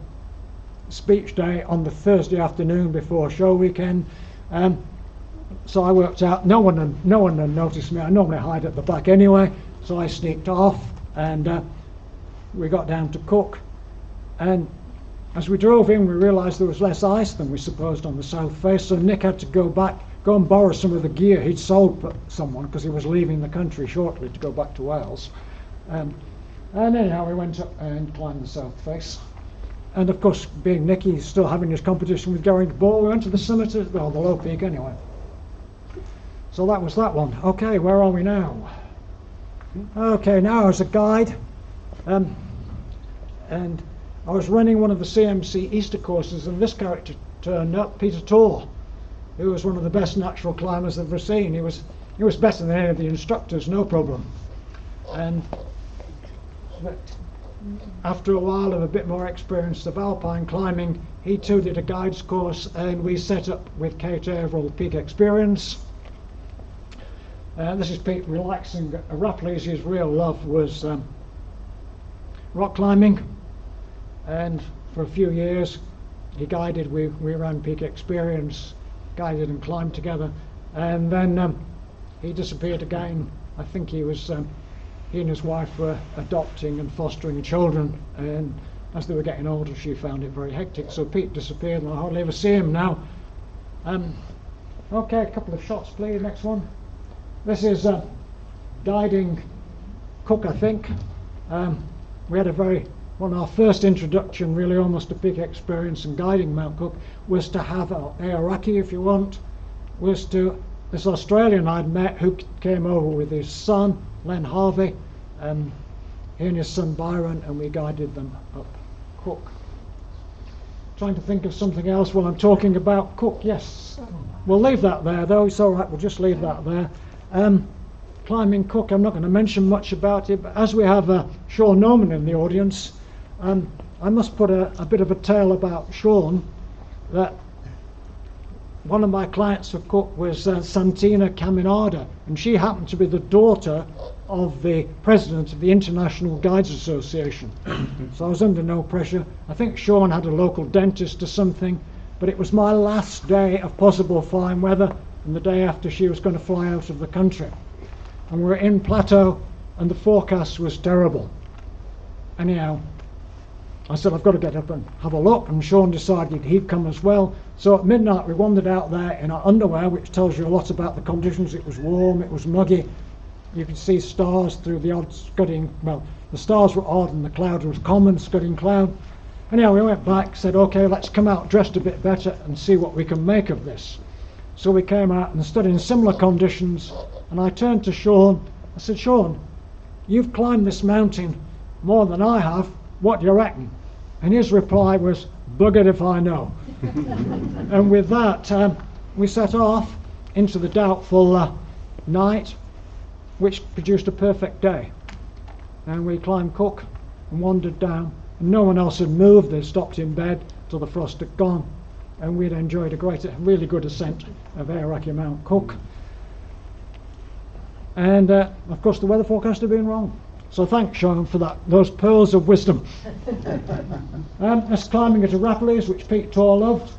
speech day on the Thursday afternoon before show weekend. So I worked out, no one had noticed me. I normally hide at the back anyway, so I sneaked off, and we got down to Cook. And as we drove in, we realised there was less ice than we supposed on the south face, so Nick had to go and borrow some of the gear he'd sold for someone, because he was leaving the country shortly to go back to Wales. And anyhow, we went up and climbed the south face. And of course, being Nicky, he's still having his competition with Geraint Ball, we went to the summit, well, the low peak anyway. So that was that one. Okay, where are we now? Okay, now as a guide, and I was running one of the CMC Easter courses, and this character turned up, Peter Torr, who was one of the best natural climbers I've ever seen. He was better than any of the instructors, no problem. And but after a while of a bit more experience of alpine climbing, he too did a guides course, and we set up with Kate Averill Peak Experience. This is Pete relaxing. Raplese's real love was rock climbing, and for a few years he guided, we ran Peak Experience, guided and climbed together, and then he disappeared again. I think he and his wife were adopting and fostering children, and as they were getting older she found it very hectic, so Pete disappeared and I hardly ever see him now. Okay, a couple of shots please, next one. This is guiding Cook, I think. We had our first introduction, really almost a big experience in guiding Mount Cook, was to have Aoraki, if you want, this Australian I'd met who came over with his son, Len Harvey, he and his son Byron, and we guided them up Cook. Trying to think of something else while I'm talking about Cook. Yes, we'll leave that there though, it's all right, we'll just leave that there. Climbing Cook, I'm not going to mention much about it, but as we have Sean Norman in the audience, I must put a bit of a tale about Sean, that one of my clients for Cook was Santina Caminada, and she happened to be the daughter of the president of the International Guides Association. So I was under no pressure. I think Sean had a local dentist or something, but it was my last day of possible fine weather and the day after she was going to fly out of the country. And we were in Plateau and the forecast was terrible. Anyhow, I said, I've got to get up and have a look, and Sean decided he'd come as well. So at midnight we wandered out there in our underwear, which tells you a lot about the conditions. It was warm, it was muggy. You could see stars through the odd scudding, well, the stars were odd and the cloud was common, scudding cloud. Anyhow, we went back, said, okay, let's come out dressed a bit better and see what we can make of this. So we came out and stood in similar conditions, and I turned to Sean. I said, Sean, you've climbed this mountain more than I have. What do you reckon? And his reply was, buggered if I know. And with that, we set off into the doubtful night, which produced a perfect day. And we climbed Cook and wandered down, and no one else had moved. They'd stopped in bed till the frost had gone, and we'd enjoyed a really good ascent of Aoraki Mount Cook. And of course the weather forecast had been wrong. So thanks, Sean, for those pearls of wisdom. That's climbing at Arapiles, which Pete Torr loved.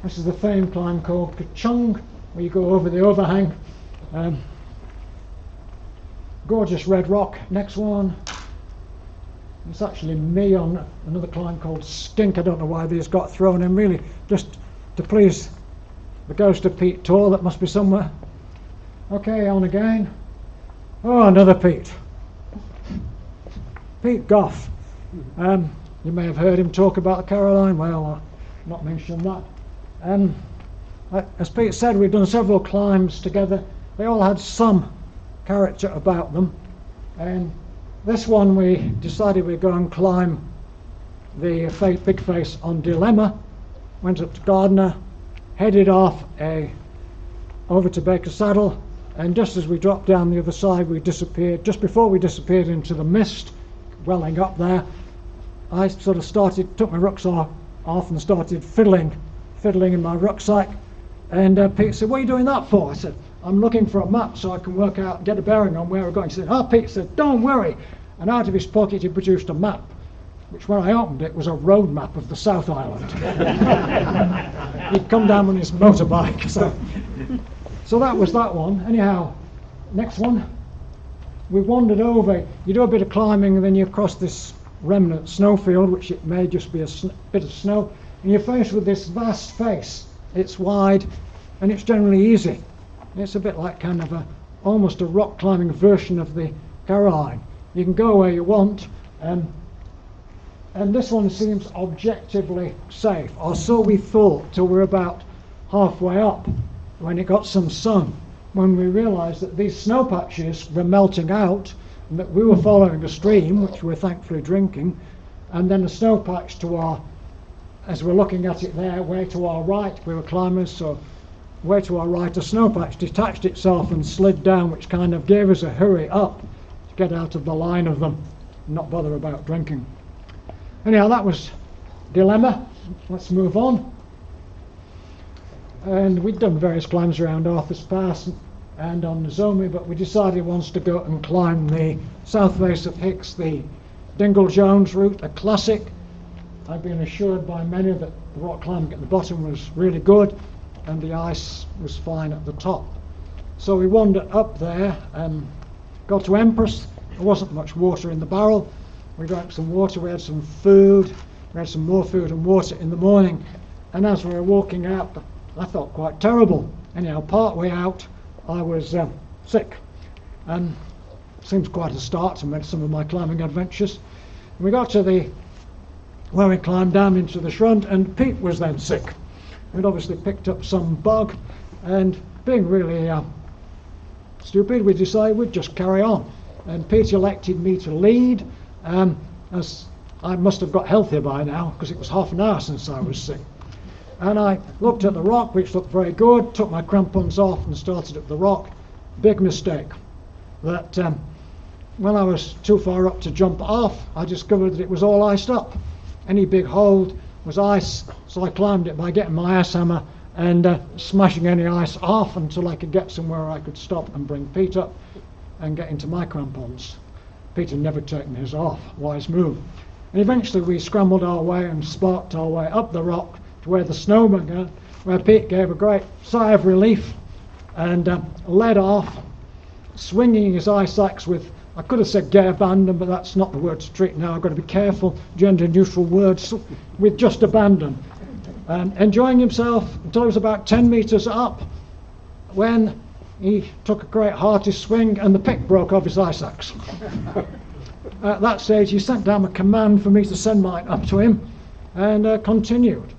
This is the famed climb called Kachung, where you go over the overhang. Gorgeous red rock. Next one. It's actually me on another climb called Skink. I don't know why these got thrown in, really, just to please the ghost of Pete Torr that must be somewhere. Okay, on again. Oh, another Pete. Pete Goff. You may have heard him talk about the Caroline. Well, I'll not mention that. As Pete said, we've done several climbs together. They all had some character about them. And this one we decided we'd go and climb the Big Face on Dilemma. Went up to Gardner, headed off over to Baker Saddle, and just as we dropped down the other side, we disappeared. Just before we disappeared into the mist welling up there, I sort of took my rucksack off and started fiddling in my rucksack. And Pete said, what are you doing that for? I said, I'm looking for a map so I can work out and get a bearing on where we're going. He said, oh, Pete said, don't worry. And out of his pocket he produced a map, which when I opened it was a road map of the South Island. He'd come down on his motorbike. So that was that one. Anyhow, next one. We wandered over. You do a bit of climbing and then you cross this remnant snowfield, which it may just be a bit of snow, and you're faced with this vast face. It's wide and it's generally easy. It's a bit like kind of almost a rock climbing version of the Caroline. You can go where you want, and this one seems objectively safe, or so we thought, till we're about halfway up when it got some sun, when we realised that these snow patches were melting out and that we were following a stream, which we're thankfully drinking, and then a snow patch as we're looking at it there, way to our right, we were climbers, so way to our right, a snow patch detached itself and slid down, which kind of gave us a hurry up to get out of the line of them and not bother about drinking. Anyhow, that was Dilemma. Let's move on. And we'd done various climbs around Arthur's Pass and on Nozomi, but we decided once to go and climb the south face of Hicks, the Dingle Jones route, a classic. I've been assured by many that the rock climbing at the bottom was really good and the ice was fine at the top. So we wandered up there and got to Empress. There wasn't much water in the barrel. We drank some water, we had some food, we had some more food and water in the morning, and as we were walking out, the I felt quite terrible. Anyhow, part way out, I was sick. Seems quite a start to some of my climbing adventures. And we got to where we climbed down into the front, and Pete was then sick. We'd obviously picked up some bug, and being really stupid, we decided we'd just carry on. And Pete elected me to lead, as I must have got healthier by now, because it was half an hour since I was sick. And I looked at the rock, which looked very good, took my crampons off and started up the rock. Big mistake. That when I was too far up to jump off, I discovered that it was all iced up. Any big hold was ice, so I climbed it by getting my ice hammer and smashing any ice off until I could get somewhere I could stop and bring Pete up and get into my crampons. Pete had never taken his off. Wise move. And eventually we scrambled our way and sparked our way up the rock to where the snow began, where Pete gave a great sigh of relief and led off, swinging his ice axe with, I could have said gay abandon, but that's not the word to treat now. I've got to be careful, gender neutral words, with just abandon. Enjoying himself until he was about 10 metres up, when he took a great hearty swing and the pick broke off his ice axe. At that stage he sent down a command for me to send mine up to him, and continued.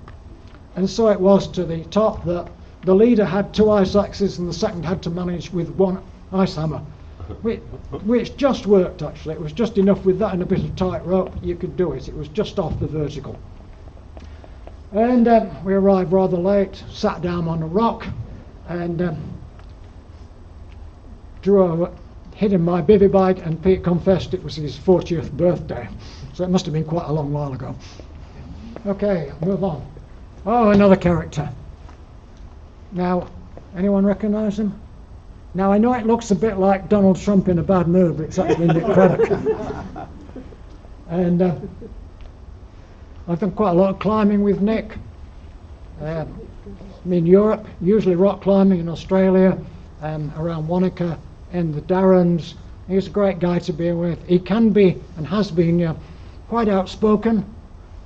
And so it was to the top that the leader had 2 ice axes and the second had to manage with 1 ice hammer, which just worked actually. It was just enough with that and a bit of tight rope, you could do it. It was just off the vertical. And we arrived rather late, sat down on a rock, and hid in my bivvy bag, and Pete confessed it was his 40th birthday. So it must have been quite a long while ago. Okay, move on. Oh, another character. Now, anyone recognise him? Now, I know it looks a bit like Donald Trump in a bad mood, but it's actually Nick Craddock. And I've done quite a lot of climbing with Nick. I'm in Europe, usually rock climbing in Australia, around Wanaka, in the Darrans. He's a great guy to be with. He can be, and has been, quite outspoken,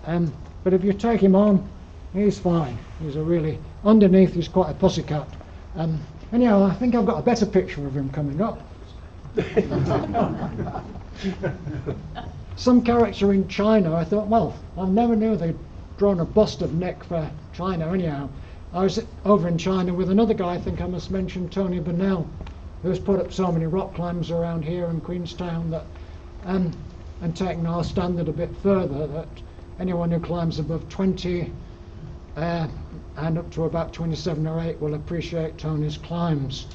but if you take him on, he's fine. He's a really, underneath he's quite a pussycat. Anyhow, I think I've got a better picture of him coming up. Some character in China. I thought, well, I never knew they'd drawn a bust of Nick for China anyhow. I was over in China with another guy, I think I must mention, Tony Burnell, who's put up so many rock climbs around here in Queenstown that, and taken our standard a bit further, that anyone who climbs above 20 and up to about 27 or 8 will appreciate Tony's climbs.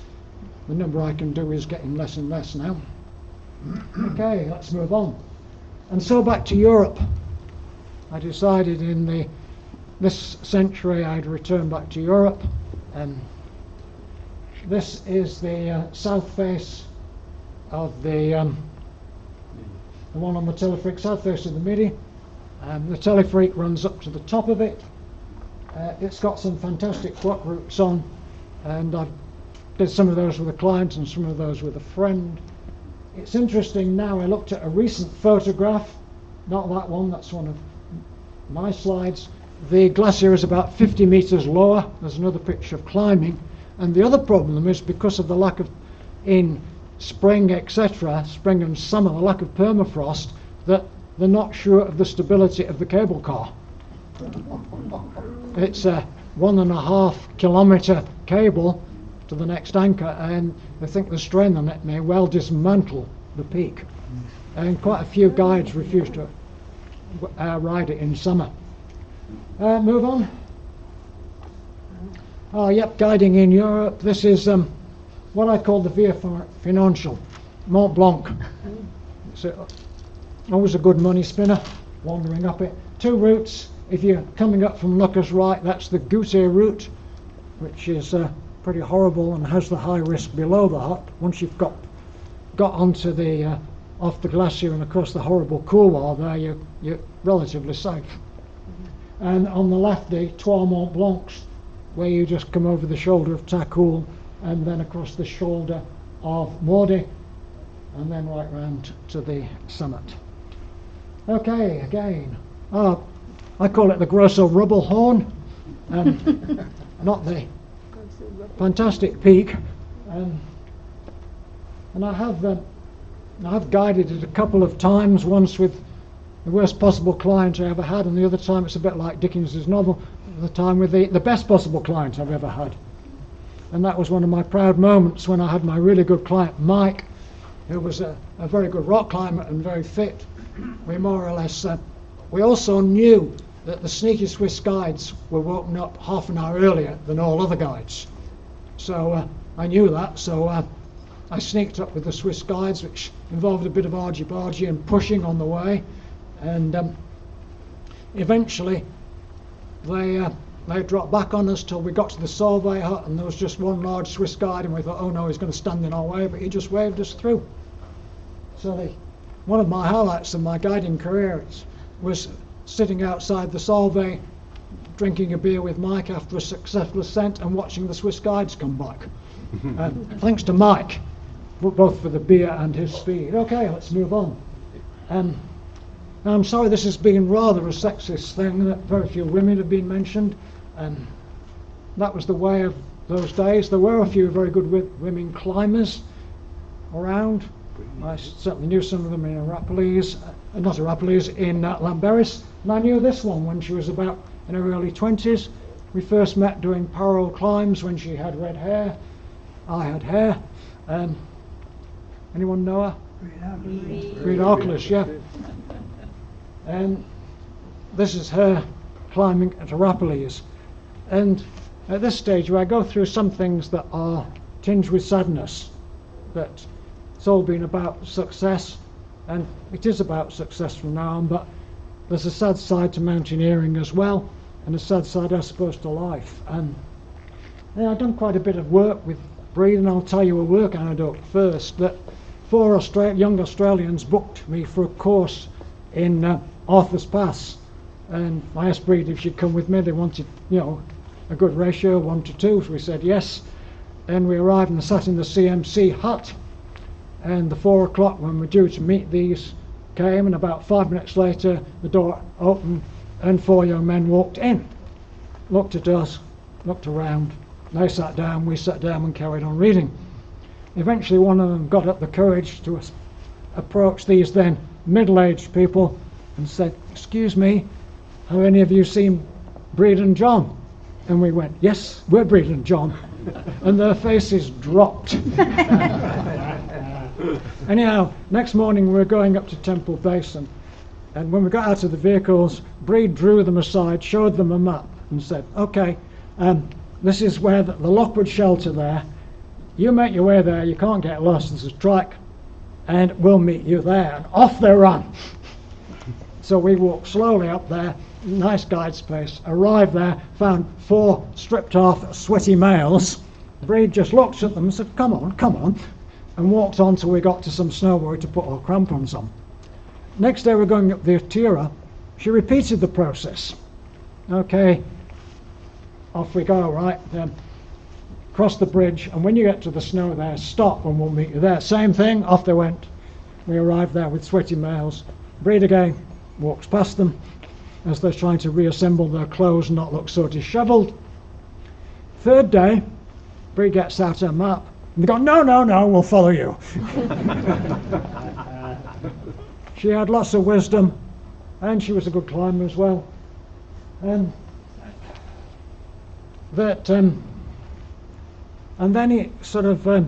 The number I can do is getting less and less now. Okay, let's move on. And so back to Europe. I decided in this century I'd return back to Europe. This is the south face of the one on the telefreak, south face of the Midi. The telefreak runs up to the top of it. It's got some fantastic quad routes on, and I did some of those with a client and some of those with a friend. It's interesting now, I looked at a recent photograph, not that one, that's one of my slides. The glacier is about 50 metres lower. There's another picture of climbing, and the other problem is because of the lack of, in spring etc., spring and summer, the lack of permafrost, that they're not sure of the stability of the cable car. It's a 1.5 kilometre cable to the next anchor, and they think the strain on it may well dismantle the peak. And quite a few guides refuse to ride it in summer. Move on. Oh, yep, guiding in Europe. This is what I call the Via Financial, Mont Blanc. It's always a good money spinner, wandering up it. 2 routes. If you're coming up from Lucas Right, that's the Goutier route, which is pretty horrible and has the high risk below the hut. Once you've got onto the off the glacier and across the horrible couloir there, you're relatively safe. And on the left, the Trois Mont Blancs, where you just come over the shoulder of Tacoul and then across the shoulder of Mordy and then right round to the summit. Okay, again. I call it the Grosso Rubble Horn. not the fantastic peak. And I have guided it a couple of times, once with the worst possible client I ever had, and the other time it's a bit like Dickens's novel, the time with the best possible client I've ever had. And that was one of my proud moments when I had my really good client, Mike, who was a very good rock climber and very fit. We more or less, we also knew that the sneaky Swiss guides were woken up half an hour earlier than all other guides. So I knew that, so I sneaked up with the Swiss guides, which involved a bit of argy-bargy and pushing on the way. And eventually they dropped back on us till we got to the Solvay hut, and there was just one large Swiss guide, and we thought, oh no, he's going to stand in our way, but he just waved us through. So one of my highlights of my guiding career was sitting outside the Solvay, drinking a beer with Mike after a successful ascent and watching the Swiss guides come back. Thanks to Mike, both for the beer and his speed. Okay, let's move on. Now, I'm sorry this has been rather a sexist thing, that very few women have been mentioned. That was the way of those days. There were a few very good women climbers around. I certainly knew some of them in in Llanberis. And I knew this one when she was about in her early 20s. We first met doing parallel climbs when she had red hair. I had hair. Anyone know her? Reed Arkless, yeah. And this is her climbing at Arapiles. And at this stage, where I go through some things that are tinged with sadness, that it's all been about success, and it is about success from now on, but there's a sad side to mountaineering as well, and a sad side, I suppose, to life. And I've done quite a bit of work with Breed, and I'll tell you a work anecdote first, that 4 young Australians booked me for a course in Arthur's Pass, and I asked Breed if she'd come with me. They wanted, a good ratio, 1 to 2, so we said yes. And we arrived and sat in the CMC hut, and the 4 o'clock when we're due to meet these came, and about 5 minutes later the door opened and 4 young men walked in, looked at us, looked around. They sat down, we sat down and carried on reading. Eventually one of them got up the courage to approach these then middle-aged people and said, "Excuse me, have any of you seen Breed and John?" And we went, "Yes, we're Breed and John." And their faces dropped. Anyhow, next morning we were going up to Temple Base, and when we got out of the vehicles, Breed drew them aside, showed them a map and said, "Okay, this is where the Lockwood shelter there. You make your way there, you can't get lost, there's a track, and we'll meet you there." And off they ran. So we walked slowly up there, nice guide space, arrived there, found 4 stripped off sweaty males. Breed just looked at them and said, come on, and walked on till we got to some snow where we had to put our crampons on. Next day we're going up the Atira. She repeated the process. Okay, off we go, right? Cross the bridge, and when you get to the snow there, stop and we'll meet you there. Same thing, off they went. We arrived there with sweaty males. Breed again walks past them as they're trying to reassemble their clothes and not look so dishevelled. 3rd day, Breed gets out her map, and they go, no, we'll follow you. She had lots of wisdom, and she was a good climber as well. And then he sort of,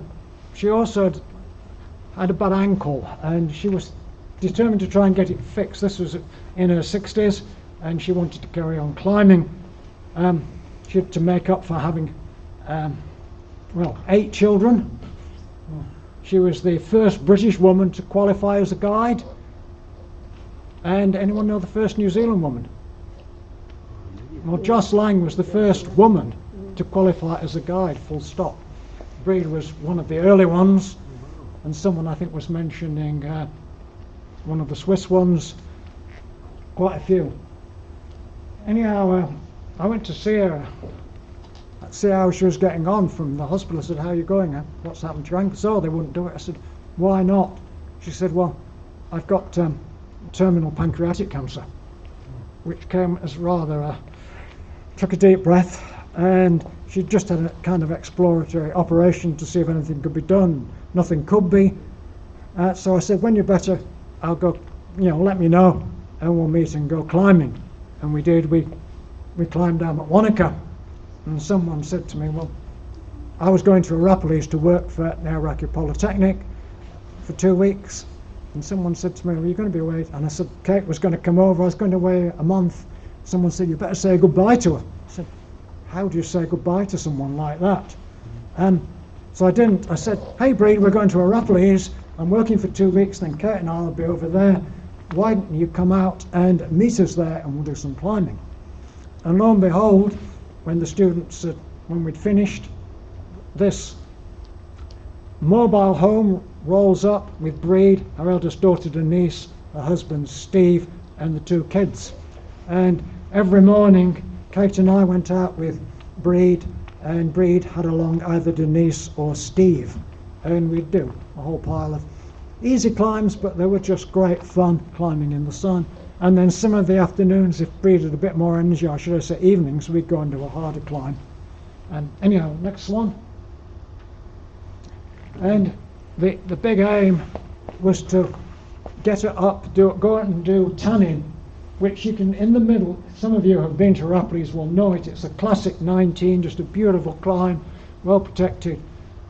she also had a bad ankle, and she was determined to try and get it fixed. This was in her 60s, and she wanted to carry on climbing. She had to make up for having, 8 children. She was the first British woman to qualify as a guide. And anyone know the first New Zealand woman? Well, Joss Lang was the first woman to qualify as a guide, full stop. Breed was one of the early ones, and someone I think was mentioning one of the Swiss ones, quite a few. Anyhow, I went to see her, see how she was getting on from the hospital. I said, "How are you going? What's happened to your ankle?" So they wouldn't do it. I said, "Why not?" She said, "Well, I've got terminal pancreatic cancer," which came as rather took a deep breath. and she just had a kind of exploratory operation to see if anything could be done. Nothing could be. So I said, when you're better, I'll go, let me know, and we'll meet and go climbing. And we did. We climbed down at Wanaka, and someone said to me, well, I was going to Arapiles to work for Nairaki Polytechnic for 2 weeks, and someone said to me, well, you're going to be away? And I said, Kate was going to come over, I was going away a month. Someone said, you better say goodbye to her. I said, how do you say goodbye to someone like that? So I didn't. I said, hey, Breed, we're going to Arapiles. I'm working for 2 weeks, then Kate and I'll be over there. Why don't you come out and meet us there, and we'll do some climbing? And lo and behold, when the students, when we'd finished, this mobile home rolls up with Breed, our eldest daughter Denise, her husband Steve, and the 2 kids. And every morning, Kate and I went out with Breed, and Breed had along either Denise or Steve. And we'd do a whole pile of easy climbs, but they were just great fun climbing in the sun. And then some of the afternoons, if Breed had a bit more energy, or should I say evenings, we'd go and do a harder climb. And anyhow, next one. And the big aim was to get her up, go out and do tanning, which you can, in the middle, some of you have been to Arapiles will know it. It's a classic 19, just a beautiful climb, well protected.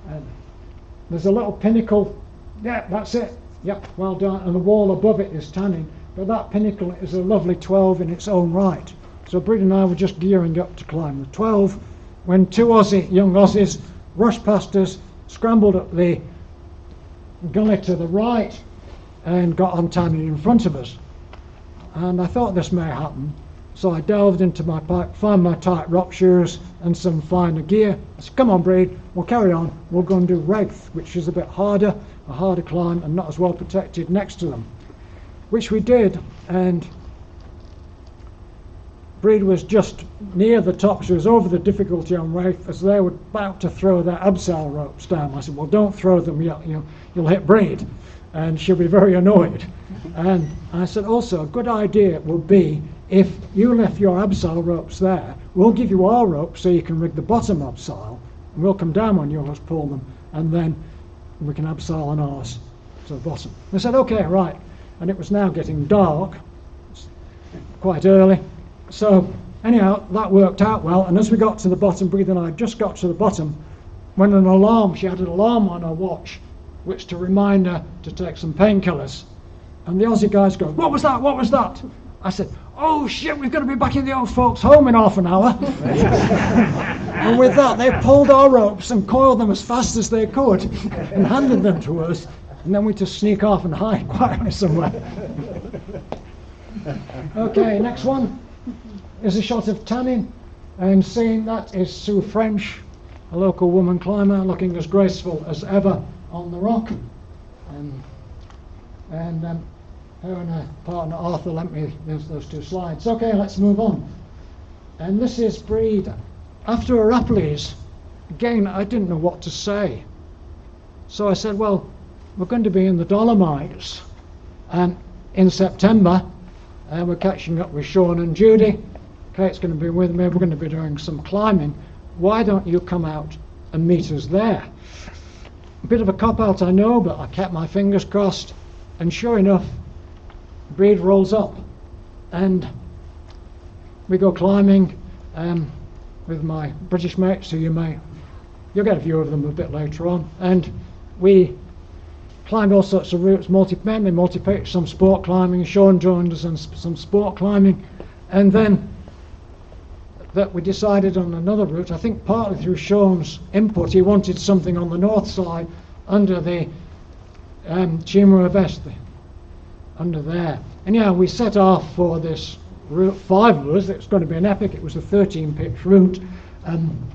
And there's a little pinnacle. Yeah, that's it. Yep, well done. And the wall above it is tanning. But that pinnacle is a lovely 12 in its own right. So Breed and I were just gearing up to climb the 12 when 2 young Aussies rushed past us, scrambled up the gully to the right, and got on tanning in front of us. And I thought this may happen, so I delved into my pack, found my tight rock shoes and some finer gear. I said, come on, Breed, we'll carry on. We'll go and do Wraith, which is a bit harder, a harder climb, and not as well protected next to them. Which we did, and Breed was just near the top. She was over the difficulty on Wraith as they were about to throw their abseil ropes down. I said, well, don't throw them, you'll hit Breed, and she'll be very annoyed. And I said, also, a good idea would be if you left your abseil ropes there, we'll give you our ropes so you can rig the bottom abseil, and we'll come down on yours, pull them, and then we can abseil on ours to the bottom. They said, okay, right. And it was now getting dark, quite early. So anyhow, that worked out well. And as we got to the bottom, Breed and I just got to the bottom, when she had an alarm on her watch, which to remind her to take some painkillers. And the Aussie guys go, what was that? What was that? I said, oh shit, we've got to be back in the old folks' home in half an hour. And with that, they pulled our ropes and coiled them as fast as they could and handed them to us. And then we just sneak off and hide quietly somewhere. Okay, next one is a shot of tanning. And seeing that is Sue French, a local woman climber, looking as graceful as ever on the rock. And her and her partner Arthur lent me those 2 slides. Okay, let's move on. And this is Breed. After Arapiles, again, I didn't know what to say. So I said, well, we're going to be in the Dolomites and in September, and we're catching up with Sean and Judy. Kate's going to be with me. We're going to be doing some climbing. Why don't you come out and meet us there? A bit of a cop-out, I know, but I kept my fingers crossed. And sure enough, Breed rolls up, and we go climbing with my British mates, who you'll get a view of them a bit later on. And we climbed all sorts of routes, mainly multi-pitch, some sport climbing. Sean joined us on some sport climbing, and then that we decided on another route. I think partly through Sean's input, he wanted something on the north side under the Chimera Vest, under there. Anyhow, we set off for this route, 5 of us. It's going to be an epic. It was a 13-pitch route, and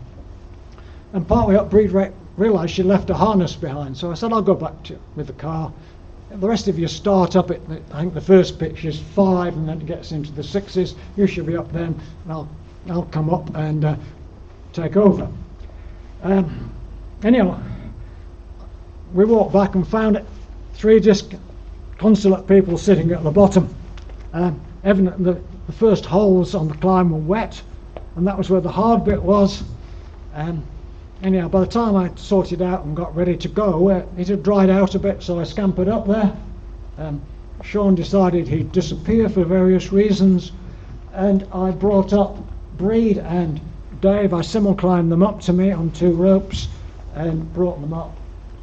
partway up, Breed realised she left a harness behind, so I said, I'll go back with the car. The rest of you start up at, I think the first pitch is 5, and then it gets into the 6s. You should be up then, and I'll come up and take over. Anyhow, we walked back and found 3 disconsolate people sitting at the bottom. Evidently the first holes on the climb were wet, and that was where the hard bit was. Anyhow, by the time I sorted out and got ready to go, it had dried out a bit, so I scampered up there. Sean decided he'd disappear for various reasons, and I brought up Breed and Dave. I climbed them up to me on 2 ropes and brought them up,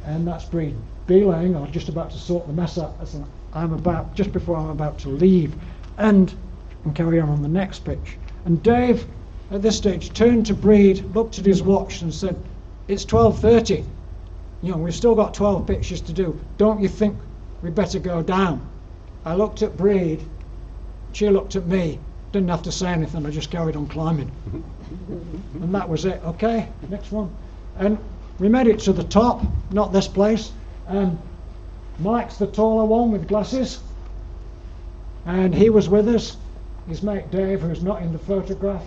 and that's Breed belaying. I was just about to sort the mess out as just before I'm about to leave and carry on the next pitch. And Dave, at this stage, turned to Breed, looked at his watch and said, "It's 12:30. You know, we've still got 12 pitches to do. Don't you think we better go down?" I looked at Breed, she looked at me, didn't have to say anything, I just carried on climbing. And that was it. Okay, next one. And we made it to the top, not this place. Mike's the taller one with glasses, and he was with us. His mate Dave, who's not in the photograph,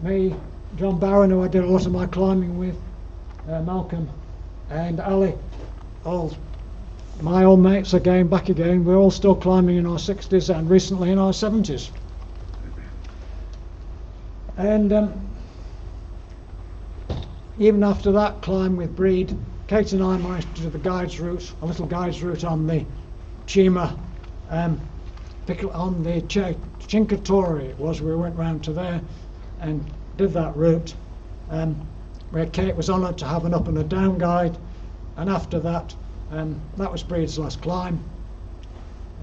me, John Barron, who I did a lot of my climbing with, Malcolm and Ali, all my old mates again, back again. We're all still climbing in our 60s and recently in our 70s. And even after that climb with Breed, Kate and I managed to do the guides route, a little guides route on the Chima, on the Chinkatori it was. We went round to there and did that route, where Kate was honoured to have an up and a down guide. And after that, that was Breed's last climb.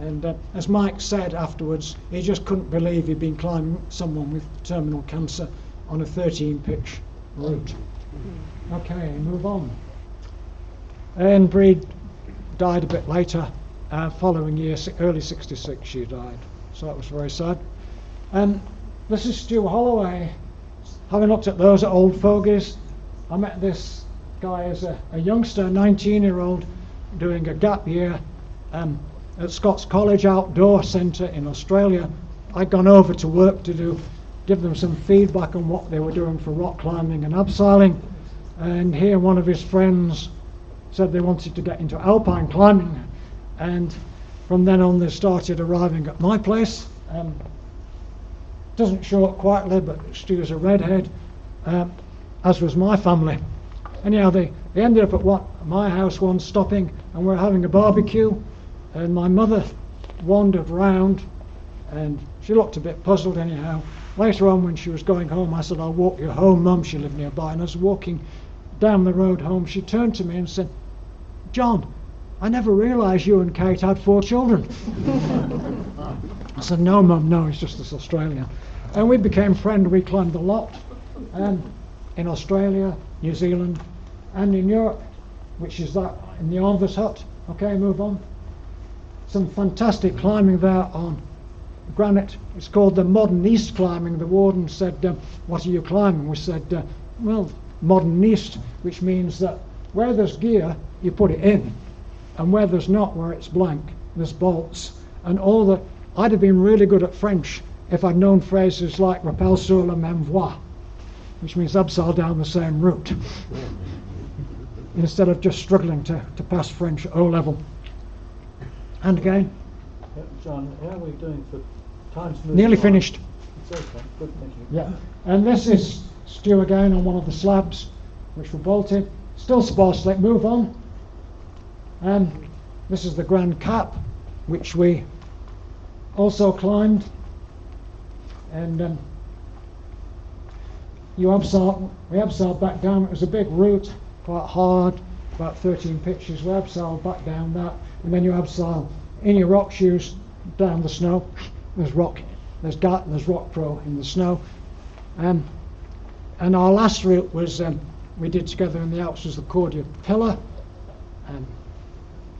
And as Mike said afterwards, he just couldn't believe he'd been climbing someone with terminal cancer on a 13-pitch route. Okay, move on. And Breed died a bit later, following year, early 66 she died. So that was very sad. This is Stu Holloway. Having looked at those old fogies, I met this guy as a youngster, 19-year-old, doing a gap year at Scots College Outdoor Centre in Australia. I'd gone over to work to give them some feedback on what they were doing for rock climbing and abseiling, and here one of his friends said they wanted to get into alpine climbing, and from then on they started arriving at my place. Doesn't show up quietly, but Stu's a redhead, as was my family. Anyhow, they ended up at my house once, stopping, and we're having a barbecue, and my mother wandered round and she looked a bit puzzled. Anyhow, later on when she was going home, I said, "I'll walk you home, Mum." She lived nearby, and as I was walking down the road home, she turned to me and said, "John, I never realised you and Kate had 4 children." I said, "No, Mum, no, it's just this Australian." And we became friends. We climbed a lot in Australia, New Zealand, and in Europe, which is that in the Armvers hut. Okay, move on. Some fantastic climbing there on granite. It's called the modern east climbing. The warden said, "What are you climbing?" We said, "Well, modern east," which means that where there's gear, you put it in, and where there's not, where it's blank, there's bolts. And all that, I'd have been really good at French if I'd known phrases like rappel sur la même voie, which means abseil down the same route, instead of just struggling to pass French at O level. And again, John, how are we doing for times? nearly finished. It's okay. Good, thank you. Yeah, and this is Stu again on one of the slabs, which were bolted. Still sparsely. Move on. And this is the Grand Cap, which we also climbed. And we abseiled back down. It was a big route, quite hard, about 13 pitches. We abseiled back down that, and then you abseil in your rock shoes down the snow. There's rock pro in the snow. And our last route was we did together in the Alps was the Cordia Pillar,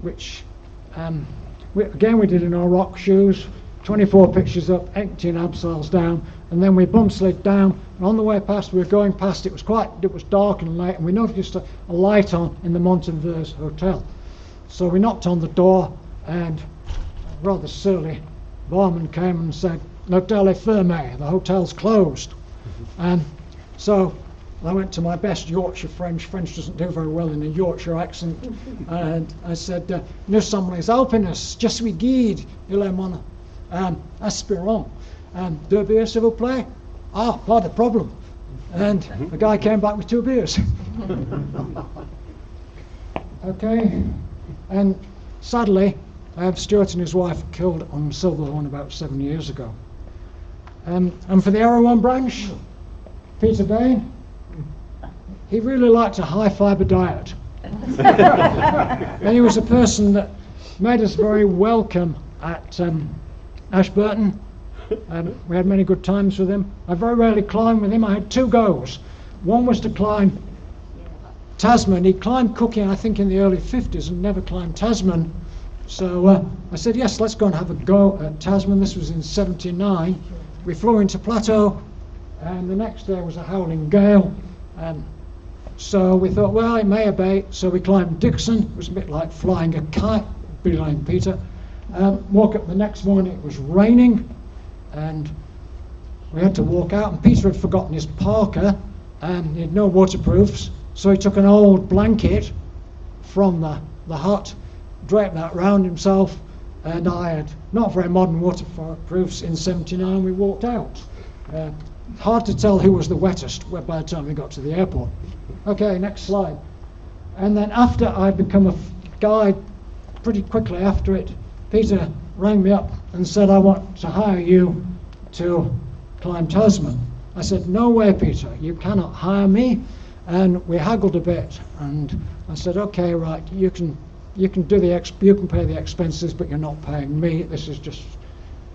which we did in our rock shoes. 24 pitches up, 18 abseils down, and then we bump slid down. And on the way past, we were going past. It was dark and late, and we noticed a light on in the Montenvers Hotel. So we knocked on the door, and rather surly, barman came and said, "L'hôtel est fermé," the hotel's closed. And so I went to my best Yorkshire French. French doesn't do very well in a Yorkshire accent, and I said, "Nous sommes les alpinistes. Je suis guide. Il est mon aspirant. 2 beers, s'il vous plaît." not a problem. And the guy came back with 2 beers. Okay, and sadly, Stuart and his wife were killed on Silverhorn about 7 years ago. And for the Arrow branch, Peter Bain, he really liked a high fibre diet. And he was a person that made us very welcome at Ashburton. We had many good times with him. I very rarely climbed with him. I had 2 goes. One was to climb Tasman. He climbed Cooking, I think, in the early 50s and never climbed Tasman. So I said, yes, let's go and have a go at Tasman. This was in 79. We flew into Plateau, and the next day was a howling gale. So we thought, well, it may abate. So we climbed Dixon. It was a bit like flying a kite, behind Peter. Woke up the next morning, it was raining, and we had to walk out. And Peter had forgotten his parka, and he had no waterproofs. So he took an old blanket from the hut, draped that round himself, and I had not very modern waterproofs in 79. We walked out. Hard to tell who was the wettest by the time we got to the airport. Okay, next slide. And then after I'd become a guide, pretty quickly after it, Peter rang me up and said, I want to hire you to climb Tasman. I said, no way, Peter, you cannot hire me. And we haggled a bit, and I said, okay, right, you can do you can pay the expenses, but you're not paying me. This is just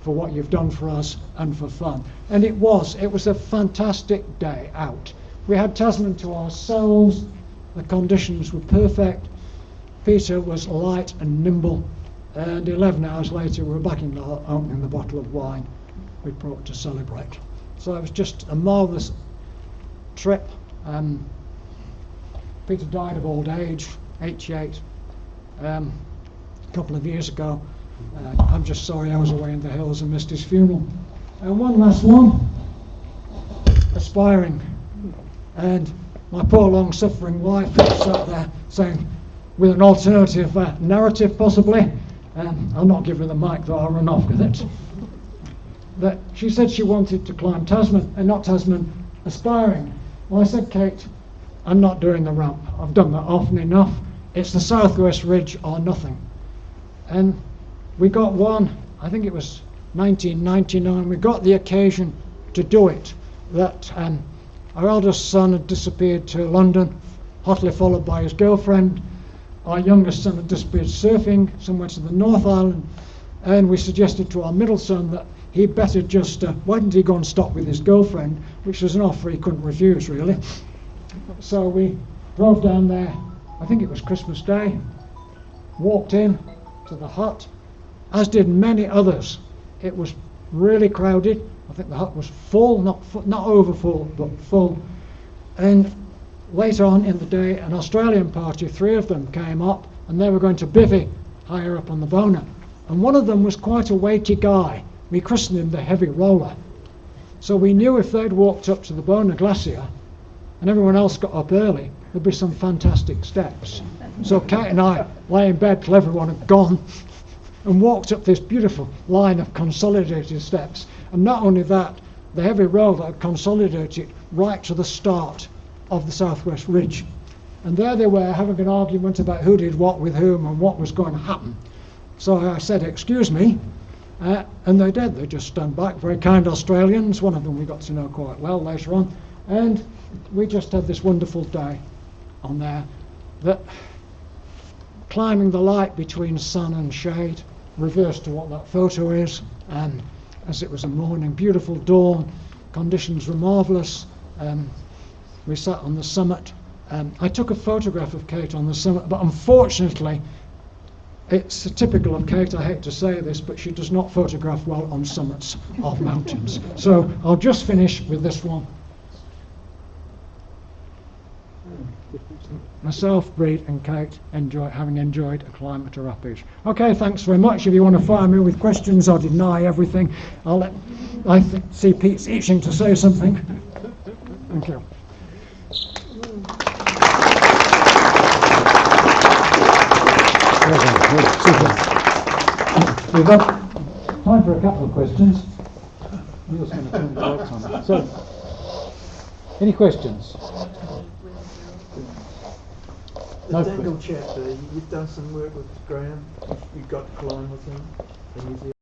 for what you've done for us and for fun. And it was a fantastic day out. We had Tasman to ourselves. The conditions were perfect. Peter was light and nimble, and 11 hours later we were back in the hut opening the bottle of wine we brought to celebrate. So it was just a marvellous trip. Peter died of old age, 88, a couple of years ago. I'm just sorry I was away in the hills and missed his funeral. And one last one, aspiring. And my poor long-suffering wife sat there saying, with an alternative narrative possibly, I'll not give her the mic though, I'll run off with it, that she said she wanted to climb Tasman, and not Tasman, aspiring. Well, I said, Kate, I'm not doing the ramp. I've done that often enough. It's the Southwest Ridge or nothing. And we got one, I think it was 1999, we got the occasion to do it. That our eldest son had disappeared to London, hotly followed by his girlfriend. Our youngest son had disappeared surfing somewhere to the North Island, and we suggested to our middle son that he'd better just, why didn't he go and stop with his girlfriend, which was an offer he couldn't refuse, really. So we drove down there, I think it was Christmas Day, walked in to the hut, as did many others. It was really crowded. I think the hut was full, not over full, but full. And later on in the day, an Australian party, 3 of them came up, and they were going to bivvy higher up on the Bona. And one of them was quite a weighty guy. We christened him the Heavy Roller. So we knew if they'd walked up to the Bona Glacier and everyone else got up early, there'd be some fantastic steps. So Kate and I lay in bed till everyone had gone and walked up this beautiful line of consolidated steps. And not only that, the Heavy Roller had consolidated right to the start of the Southwest Ridge. And there they were having an argument about who did what with whom and what was going to happen. So I said, excuse me, and they did. They just stood back, very kind Australians. One of them we got to know quite well later on. And we just had this wonderful day on there, that climbing the light between sun and shade, reverse to what that photo is, and as it was a morning, beautiful dawn, conditions were marvellous. We sat on the summit. I took a photograph of Kate on the summit, but unfortunately it's typical of Kate, I hate to say this, but she does not photograph well on summits of mountains. So I'll just finish with this one. Myself, Breed and Kate having enjoyed a climb at a rapids. Okay, thanks very much. If you want to fire me with questions or deny everything, I see Pete's itching to say something. Thank you. We've got time for a couple of questions. Neil's going to turn the lights on. So, any questions? The No Dangle question. chapter, you've done some work with Graham, you've got to climb with him, and